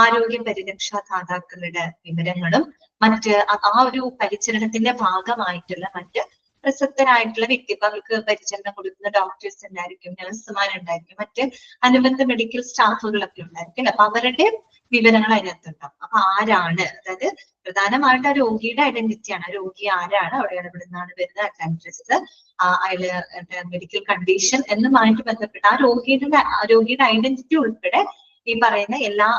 ആരോഗ്യ പരിരക്ഷാ ദാതാക്കളുടെ വിവരങ്ങളും മറ്റ് ആ ഒരു പരിചരണത്തിന്റെ ഭാഗമായിട്ടുള്ള മറ്റ് പ്രസക്തരായിട്ടുള്ള വ്യക്തികൾക്ക് പരിചരണം കൊടുക്കുന്ന ഡോക്ടേഴ്സ് ഉണ്ടായിരിക്കും, നഴ്സുമാരുണ്ടായിരിക്കും, മറ്റ് അനുബന്ധ മെഡിക്കൽ സ്റ്റാഫുകളൊക്കെ ഉണ്ടായിരിക്കും. അപ്പൊ അവരുടെ വിവരങ്ങൾ അതിനകത്തുണ്ടാവും. അപ്പൊ ആരാണ്, അതായത് പ്രധാനമായിട്ട് ആ രോഗിയുടെ ഐഡന്റിറ്റിയാണ്. ആ രോഗി ആരാണ്, അവിടെയാണ്, ഇവിടെ നിന്നാണ് വരുന്നത്, അഡ്രസ്, അയാള് മെഡിക്കൽ കണ്ടീഷൻ എന്നുമായിട്ട് ബന്ധപ്പെട്ട ആ രോഗിയുടെ ഐഡന്റിറ്റി ഉൾപ്പെടെ ഈ പറയുന്ന എല്ലാ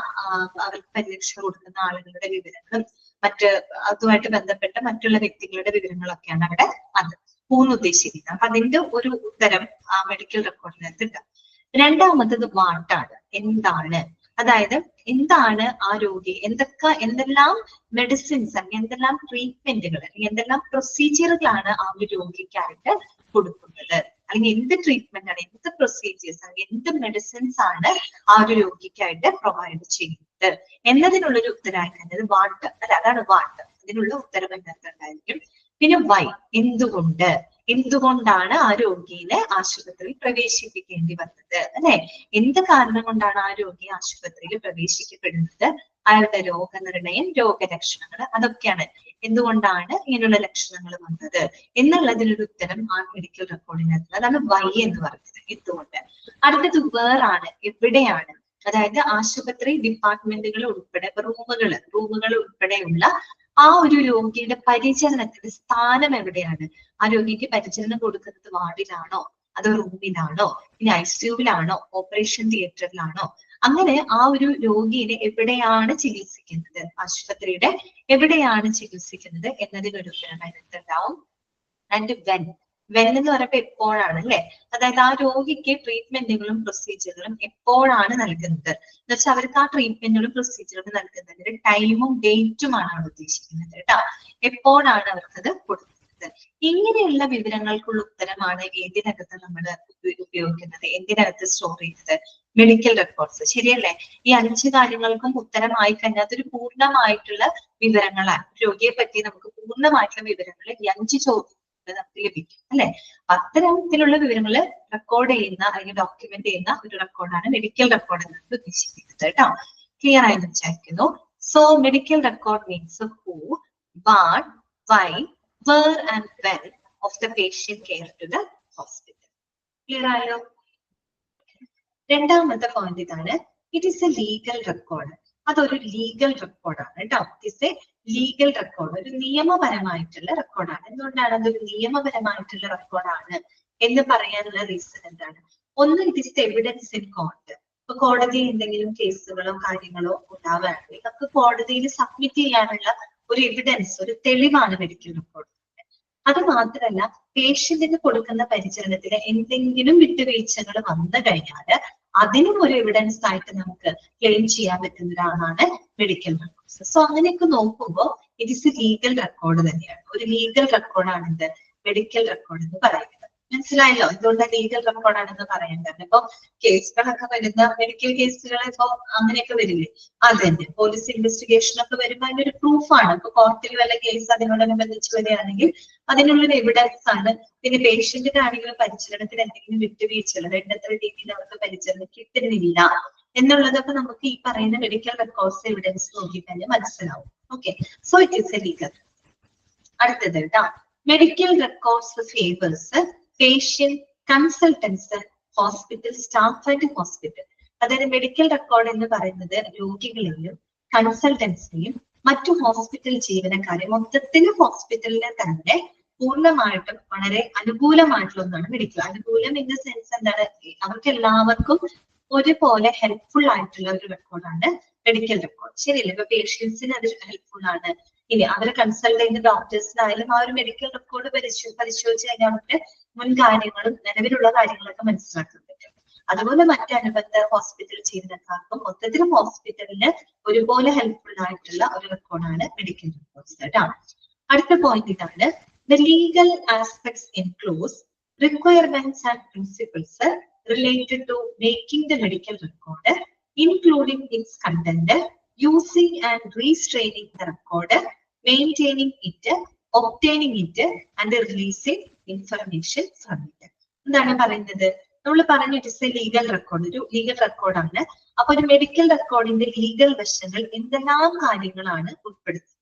അവർക്ക് പരിരക്ഷ കൊടുക്കുന്ന ആളുകളുടെ വിവരങ്ങളും മറ്റ് അതുമായിട്ട് ബന്ധപ്പെട്ട മറ്റുള്ള വ്യക്തികളുടെ വിവരങ്ങളൊക്കെയാണ് അവിടെ അത് പൂർണ്ണ ഉദ്ദേശിക്കുന്നത്. അപ്പൊ അതിന്റെ ഒരു ഉത്തരം ആ മെഡിക്കൽ റെക്കോർഡിനകത്ത് ഉണ്ട്. രണ്ടാമത്തത് വാട്ടാണ്, എന്താണ്, അതായത് എന്താണ് ആ രോഗി, എന്തെല്ലാം മെഡിസിൻസ് അല്ലെങ്കിൽ എന്തെല്ലാം ട്രീറ്റ്മെന്റുകൾ അല്ലെങ്കിൽ എന്തെല്ലാം പ്രൊസീജിയറുകളാണ് ആ ഒരു രോഗിക്കായിട്ട് കൊടുക്കുന്നത്, അല്ലെങ്കിൽ എന്ത് ട്രീറ്റ്മെന്റ് ആണ്, എന്ത് പ്രൊസീജിയേഴ്സ് അല്ലെങ്കിൽ എന്ത് മെഡിസിൻസ് ആണ് ആ ഒരു രോഗിക്കായിട്ട് പ്രൊവൈഡ് ചെയ്യുന്നത് എന്നതിനുള്ളൊരു ഉത്തരമായിട്ട് വാട്ട് അല്ലെ. അതാണ് വാട്ട്. അതിനുള്ള ഉത്തരം എന്തായിരിക്കും? പിന്നെ വൈ, എന്തുകൊണ്ടാണ് ആ രോഗിയെ ആശുപത്രിയിൽ പ്രവേശിപ്പിക്കേണ്ടി വന്നത് അല്ലെ. എന്ത് കാരണം കൊണ്ടാണ് ആ രോഗി ആശുപത്രിയിൽ പ്രവേശിക്കപ്പെടുന്നത്, അയാളുടെ രോഗനിർണയം, രോഗലക്ഷണങ്ങൾ, അതൊക്കെയാണ്. എന്തുകൊണ്ടാണ് ഇങ്ങനെയുള്ള ലക്ഷണങ്ങൾ വന്നത് എന്നുള്ളതിനൊരു ഉത്തരം ആ മെഡിക്കൽ റെക്കോർഡിനകത്ത്. അതാണ് വൈ എന്ന് പറയുന്നത്, എന്തുകൊണ്ട്. അടുത്തത് വേറാണ്, എവിടെയാണ്, അതായത് ആശുപത്രി ഡിപ്പാർട്ട്മെന്റുകൾ ഉൾപ്പെടെ റൂമുകൾ ഉൾപ്പെടെയുള്ള ആ ഒരു രോഗിയുടെ പരിചരണത്തിന്റെ സ്ഥാനം എവിടെയാണ്, ആ രോഗിക്ക് പരിചരണം കൊടുക്കുന്നത് വാർഡിലാണോ അതോ റൂമിലാണോ, ഇനി ICUവിലാണോ, ഓപ്പറേഷൻ തിയേറ്ററിലാണോ, അങ്ങനെ ആ ഒരു രോഗിയെ എവിടെയാണ് ചികിത്സിക്കുന്നത്, ആശുപത്രിയുടെ എവിടെയാണ് ചികിത്സിക്കുന്നത് എന്നതിനൊരു ഉത്തരം അതിനകത്തുണ്ടാവും. ആൻഡ് വെൻ എന്ന് പറയുമ്പോ എപ്പോഴാണ് അല്ലെ. അതായത് ആ രോഗിക്ക് ട്രീറ്റ്മെന്റുകളും പ്രൊസീജിയറുകളും എപ്പോഴാണ് നൽകുന്നത് എന്ന് വെച്ചാൽ അവർക്ക് ആ ട്രീറ്റ്മെന്റുകളും പ്രൊസീജിയറുകളും നൽകുന്നതിന്റെ ടൈമും ഡേറ്റുമാണ് അവിടെ ഉദ്ദേശിക്കുന്നത് കേട്ടോ. എപ്പോഴാണ് അവർക്കത് കൊടുക്കുന്നത്. ഇങ്ങനെയുള്ള വിവരങ്ങൾക്കുള്ള ഉത്തരമാണ് ഏതിനകത്ത് നമ്മൾ ഉപയോഗിക്കുന്നത്, എന്തിനകത്ത് സ്റ്റോർ ചെയ്യുന്നത്, മെഡിക്കൽ റെക്കോർഡ്സ്. ശരിയല്ലേ? ഈ 5 കാര്യങ്ങൾക്കും ഉത്തരമായി കഴിഞ്ഞാൽ അതൊരു പൂർണ്ണമായിട്ടുള്ള വിവരങ്ങളാണ്. രോഗിയെ പറ്റി നമുക്ക് പൂർണ്ണമായിട്ടുള്ള വിവരങ്ങൾ ഈ 5 ചോദ്യം നമുക്ക് ലഭിക്കും അല്ലെ. അത്തരത്തിലുള്ള വിവരങ്ങൾ റെക്കോർഡ് ചെയ്യുന്ന അല്ലെങ്കിൽ ഡോക്യുമെന്റ് ചെയ്യുന്ന ഒരു റെക്കോർഡാണ് മെഡിക്കൽ റെക്കോർഡ് എന്ന് ഉദ്ദേശിക്കുന്നത് കേട്ടോ. ക്ലിയർ ആയി വിചാരിക്കുന്നു. So medical record means who, what, why, where and when of the patient care to the hospital. Clear ആയോ? രണ്ടാമത്തെ പോയിന്റ് ഇതാണ്, it is A legal record. അതൊരു ലീഗൽ റെക്കോർഡാണ് കേട്ടോ. It is A legal record, ഒരു നിയമപരമായിട്ടുള്ള റെക്കോർഡാണ്. എന്തുകൊണ്ടാണ് അതൊരു നിയമപരമായിട്ടുള്ള റെക്കോർഡാണ് എന്ന് പറയാനുള്ള റീസൺ എന്താണ്? ഒന്ന്, it is evidence in court. ഇപ്പൊ കോടതിയിൽ എന്തെങ്കിലും കേസുകളോ കാര്യങ്ങളോ ഉണ്ടാവുകയാണെങ്കിൽ നമുക്ക് കോടതിയിൽ സബ്മിറ്റ് ചെയ്യാനുള്ള ഒരു എവിഡൻസ്, ഒരു തെളിവാണ് മെഡിക്കൽ റിപ്പോർട്ട്. അത് മാത്രമല്ല, പേഷ്യന്റിന് കൊടുക്കുന്ന പരിചരണത്തിന് എന്തെങ്കിലും വിട്ടുവീഴ്ചകൾ വന്നു കഴിഞ്ഞാൽ അതിനും ഒരു എവിഡൻസ് ആയിട്ട് നമുക്ക് ക്ലെയിം ചെയ്യാൻ പറ്റുന്ന ഒരാളാണ് മെഡിക്കൽ റെക്കോർഡ്സ്. സോ അങ്ങനെയൊക്കെ നോക്കുമ്പോൾ it is A legal record തന്നെയാണ്. ഒരു ലീഗൽ റെക്കോർഡാണ് ഇത് മെഡിക്കൽ റെക്കോർഡ് എന്ന് പറയുന്നത്. മനസ്സിലായല്ലോ എന്തുകൊണ്ട് ലീഗൽ റെക്കോർഡാണെന്ന് പറയേണ്ടത്? ഇപ്പൊ കേസുകളൊക്കെ വരുന്ന മെഡിക്കൽ കേസുകൾ ഇപ്പൊ അങ്ങനെയൊക്കെ വരില്ലേ, അത് തന്നെ പോലീസ് ഇൻവെസ്റ്റിഗേഷൻ ഒക്കെ വരുമ്പോൾ അതിനൊരു പ്രൂഫാണ്. ഇപ്പൊ കോർട്ടിൽ വല്ല കേസ് അതിനോടനുബന്ധിച്ച് വരികയാണെങ്കിൽ അതിനുള്ളൊരു എവിഡൻസ് ആണ്. പിന്നെ പേഷ്യന്റിനാണെങ്കിലും പരിചരണത്തിന് എന്തെങ്കിലും വിട്ടുവീഴ്ചകൾ, വേണ്ടത്ര രീതിയിൽ അവർക്ക് പരിചരണം കിട്ടുന്നില്ല എന്നുള്ളതൊക്കെ നമുക്ക് ഈ പറയുന്ന മെഡിക്കൽ റെക്കോർഡ്സ് എവിഡൻസ് നോക്കിക്കഴിഞ്ഞാൽ മനസ്സിലാവും. Okay, so it is A legal. അടുത്തത് കേട്ടോ, medical records favours patient, consultants, hospital staff and hospital. അതായത് മെഡിക്കൽ റെക്കോർഡ് എന്ന് പറയുന്നത് രോഗികളെയും കൺസൾട്ടൻസിനെയും മറ്റു ഹോസ്പിറ്റൽ ജീവനക്കാരെ, മൊത്തത്തിൽ ഹോസ്പിറ്റലിനെ തന്നെ പൂർണ്ണമായിട്ടും വളരെ അനുകൂലമായിട്ടുള്ള ഒന്നാണ് മെഡിക്കൽ. അനുകൂലം ഇൻ ദ സെൻസ് എന്താണ്, അവർക്ക് എല്ലാവർക്കും ഒരുപോലെ ഹെൽപ്ഫുൾ ആയിട്ടുള്ള ഒരു റെക്കോർഡാണ് മെഡിക്കൽ റെക്കോർഡ്. ശരിയല്ലേ? ഇപ്പൊ പേഷ്യൻസിന് അത് ഹെൽപ്ഫുൾ ആണ്. ഇനി അവരെ കൺസൾട്ട് ചെയ്യുന്ന ഡോക്ടേഴ്സിനായാലും ആ ഒരു മെഡിക്കൽ റെക്കോർഡ് പരിശോധിച്ച് കഴിഞ്ഞാൽ അവർക്ക് മുൻ കാര്യങ്ങളും നിലവിലുള്ള കാര്യങ്ങളൊക്കെ മനസ്സിലാക്കാൻ പറ്റും. അതുപോലെ മറ്റനുബന്ധ ഹോസ്പിറ്റൽ ജീവനക്കാർക്കും മൊത്തത്തിൽ ഹോസ്പിറ്റലിന് ഒരുപോലെ ഹെൽപ്ഫുൾ ആയിട്ടുള്ള ഒരു റെക്കോർഡാണ് മെഡിക്കൽ റെക്കോർഡ്സ് കേട്ടോ. അടുത്ത പോയിന്റ് ഇതാണ്, the legal aspects includes requirements and principles related to making the medical record, including its content, using and restraining the record, maintaining it, obtaining it, and releasing information from it. എന്താണ് പറയുന്നത്? നമ്മൾ പറഞ്ഞു it is A legal record, ഒരു legal റെക്കോർഡാണ്. അപ്പൊ ഒരു medical റെക്കോർഡിന്റെ legal വശങ്ങൾ എന്തെല്ലാം കാര്യങ്ങളാണ് ഉൾപ്പെടുത്തുന്നത്?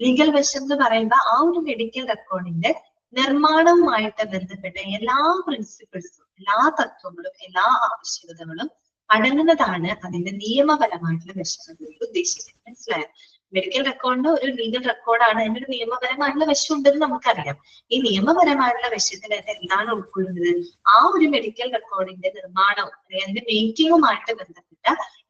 ലീഗൽ വശം എന്ന് പറയുമ്പോൾ ആ ഒരു മെഡിക്കൽ റെക്കോർഡിന്റെ നിർമ്മാണവുമായിട്ട് ബന്ധപ്പെട്ട എല്ലാ പ്രിൻസിപ്പിൾസും, എല്ലാ തത്വങ്ങളും, എല്ലാ ആവശ്യകതകളും അടങ്ങുന്നതാണ് അതിന്റെ നിയമപരമായിട്ടുള്ള വശങ്ങൾ ഉദ്ദേശിക്കുന്നത്. മനസ്സിലായോ? മെഡിക്കൽ റെക്കോർഡിന് ഒരു ലീഗൽ റെക്കോർഡാണ്, അതിനൊരു നിയമപരമായിട്ടുള്ള വശം ഉണ്ടെന്ന് നമുക്കറിയാം. ഈ നിയമപരമായിട്ടുള്ള വശത്തിൽ എന്താണ് ഉൾക്കൊള്ളുന്നത്? ആ ഒരു മെഡിക്കൽ റെക്കോർഡിന്റെ നിർമ്മാണവും അതിന്റെ മേക്കിങ്ങുമായിട്ട് ബന്ധപ്പെട്ട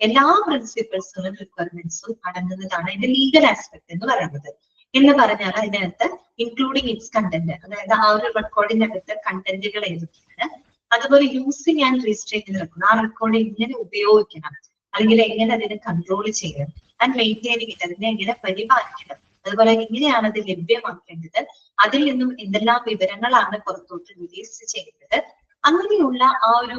എല്ലാ പ്രിൻസിപ്പിൾസും റിക്വയർമെന്റ്സും അടങ്ങുന്നതാണ് അതിന്റെ ലീഗൽ ആസ്പെക്ട് എന്ന് പറയുന്നത്. എന്ന് പറഞ്ഞാൽ അതിനകത്ത് ഇൻക്ലൂഡിങ് ഇറ്റ്സ് കണ്ടന്റ്, അതായത് ആ ഒരു റെക്കോർഡിനകത്ത് കണ്ടന്റുകൾ ഏതൊക്കെയാണ്, അതുപോലെ യൂസിങ് ആൻഡ് രജിസ്റ്റർ ചെയ്ത് റെക്കോർഡ്, ആ റെക്കോർഡ് എങ്ങനെ ഉപയോഗിക്കണം, അല്ലെങ്കിൽ എങ്ങനെ അതിനെ കൺട്രോൾ ചെയ്യണം, ആൻഡ് മെയിൻറ്റെയിനിങ് ഇറ്റ്, അതിനെ എങ്ങനെ പരിപാലിക്കണം, അതുപോലെ എങ്ങനെയാണ് അത് ലഭ്യമാക്കേണ്ടത്, അതിൽ നിന്നും എന്തെല്ലാം വിവരങ്ങളാണ് പുറത്തോട്ട് റിലീസ് ചെയ്യുന്നത്, അങ്ങനെയുള്ള ആ ഒരു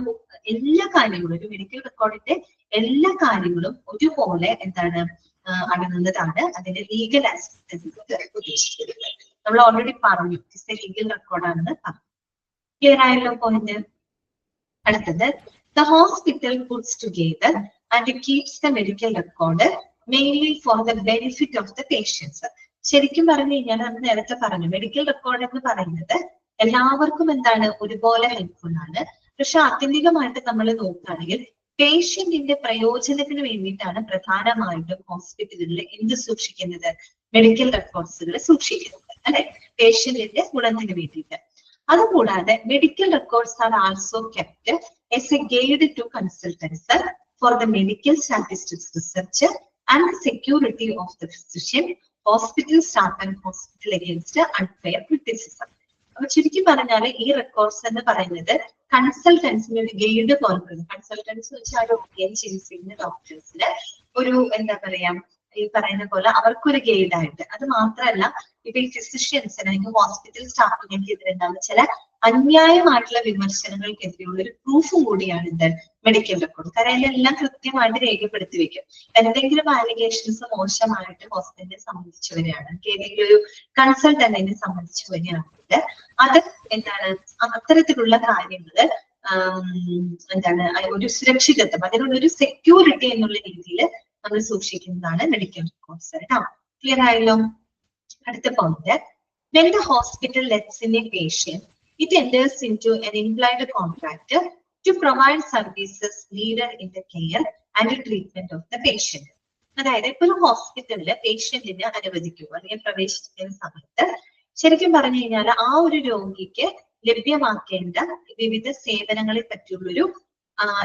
എല്ലാ കാര്യങ്ങളും, ഒരു മെഡിക്കൽ റെക്കോർഡിന്റെ എല്ലാ കാര്യങ്ങളും ഒരുപോലെ എന്താണ് അടങ്ങുന്നതാണ് അതിന്റെ ലീഗൽ ആസ്പെക്ട് ഉദ്ദേശിക്കുന്നത്. നമ്മൾ ഓൾറെഡി പറഞ്ഞു ഇറ്റ്സ് എ ലീഗൽ റെക്കോർഡാണെന്ന് പറഞ്ഞു. ക്ലിയർ ആയല്ലോ പോയിന്റ്? അടുത്തത്, the hospital puts together and keeps the medical record mainly for the benefit of the patients. ശരിക്കും പറഞ്ഞു കഴിഞ്ഞാൽ നമ്മൾ നേരത്തെ പറഞ്ഞു മെഡിക്കൽ റെക്കോർഡ് എന്ന് പറയുന്നത് എല്ലാവർക്കും എന്താണ് ഒരുപോലെ ഹെൽപ്ഫുൾ ആണ്. പക്ഷെ ആത്യന്തികമായിട്ട് നമ്മൾ നോക്കുകയാണെങ്കിൽ പേഷ്യന്റിന്റെ പ്രയോജനത്തിന് വേണ്ടിയിട്ടാണ് പ്രധാനമായിട്ടും ഹോസ്പിറ്റലുകളിൽ എന്ത് സൂക്ഷിക്കുന്നത്? മെഡിക്കൽ റെക്കോർഡ്സുകൾ സൂക്ഷിക്കുന്നത്, അല്ലെ? പേഷ്യന്റിന്റെ ഗുണത്തിന് വേണ്ടിയിട്ട്. അതുകൂടാതെ medical records are also kept as a guide to consultants for the medical statistics research and the security of the physician, hospital staff and hospital against unfair criticism. അപ്പൊ ചുരുക്കി പറഞ്ഞാൽ ഈ റെക്കോർഡ്സ് എന്ന് പറയുന്നത് കൺസൾട്ടൻസിന് ഒരു ഗൈഡ് പോലെ, കൺസൾട്ടൻസ് വെച്ചാൽ രോഗിയെ ചികിത്സിക്കുന്ന ഡോക്ടേഴ്സിന് ഒരു എന്താ പറയാ ഈ പറയുന്ന പോലെ അവർക്കൊരു ഗൈഡായിട്ട്. അത് മാത്രമല്ല ഇപ്പൊ ഈ ഫിസിഷ്യൻസിന് അല്ലെങ്കിൽ ഹോസ്പിറ്റൽ സ്റ്റാഫിനെതിരെ ഉണ്ടാകുന്ന ചില അന്യായമായിട്ടുള്ള വിമർശനങ്ങൾക്കെതിരെയുള്ള ഒരു പ്രൂഫും കൂടിയാണ് ഇത് മെഡിക്കൽ റെക്കോർഡ്. കാരണം അതിലെല്ലാം കൃത്യമായിട്ട് രേഖപ്പെടുത്തി വെക്കും. എന്തെങ്കിലും ആലിഗേഷൻസ് മോശമായിട്ട് ഹോസ്പിറ്റലിനെ സംബന്ധിച്ചു വരികയാണ്, ഏതെങ്കിലും ഒരു കൺസൾട്ടന്റിനെ സംബന്ധിച്ചു വരികയാണെങ്കിൽ അത് എന്താണ് അത്തരത്തിലുള്ള കാര്യങ്ങള് എന്താണ് ഒരു സുരക്ഷിതത്വം, അതിനുള്ള ഒരു സെക്യൂരിറ്റി എന്നുള്ള രീതിയിൽ നമ്മൾ സൂക്ഷിക്കുന്നതാണ് മെഡിക്കൽ റെക്കോർഡ്സ് കേട്ടോ. ക്ലിയർ ആയല്ലോ? അടുത്ത point, when the hospital lets in a patient, it enters into an implied contract to provide services needed in the care and treatment of the patient. അതായത് ഇപ്പൊ ഒരു ഹോസ്പിറ്റലില് പേഷ്യന്റിനെ അനുവദിക്കുക അല്ലെങ്കിൽ പ്രവേശിക്കുന്ന സമയത്ത് ശരിക്കും പറഞ്ഞു കഴിഞ്ഞാൽ ആ ഒരു രോഗിക്ക് ലഭ്യമാക്കേണ്ട വിവിധ സേവനങ്ങളെ പറ്റിയുള്ളൊരു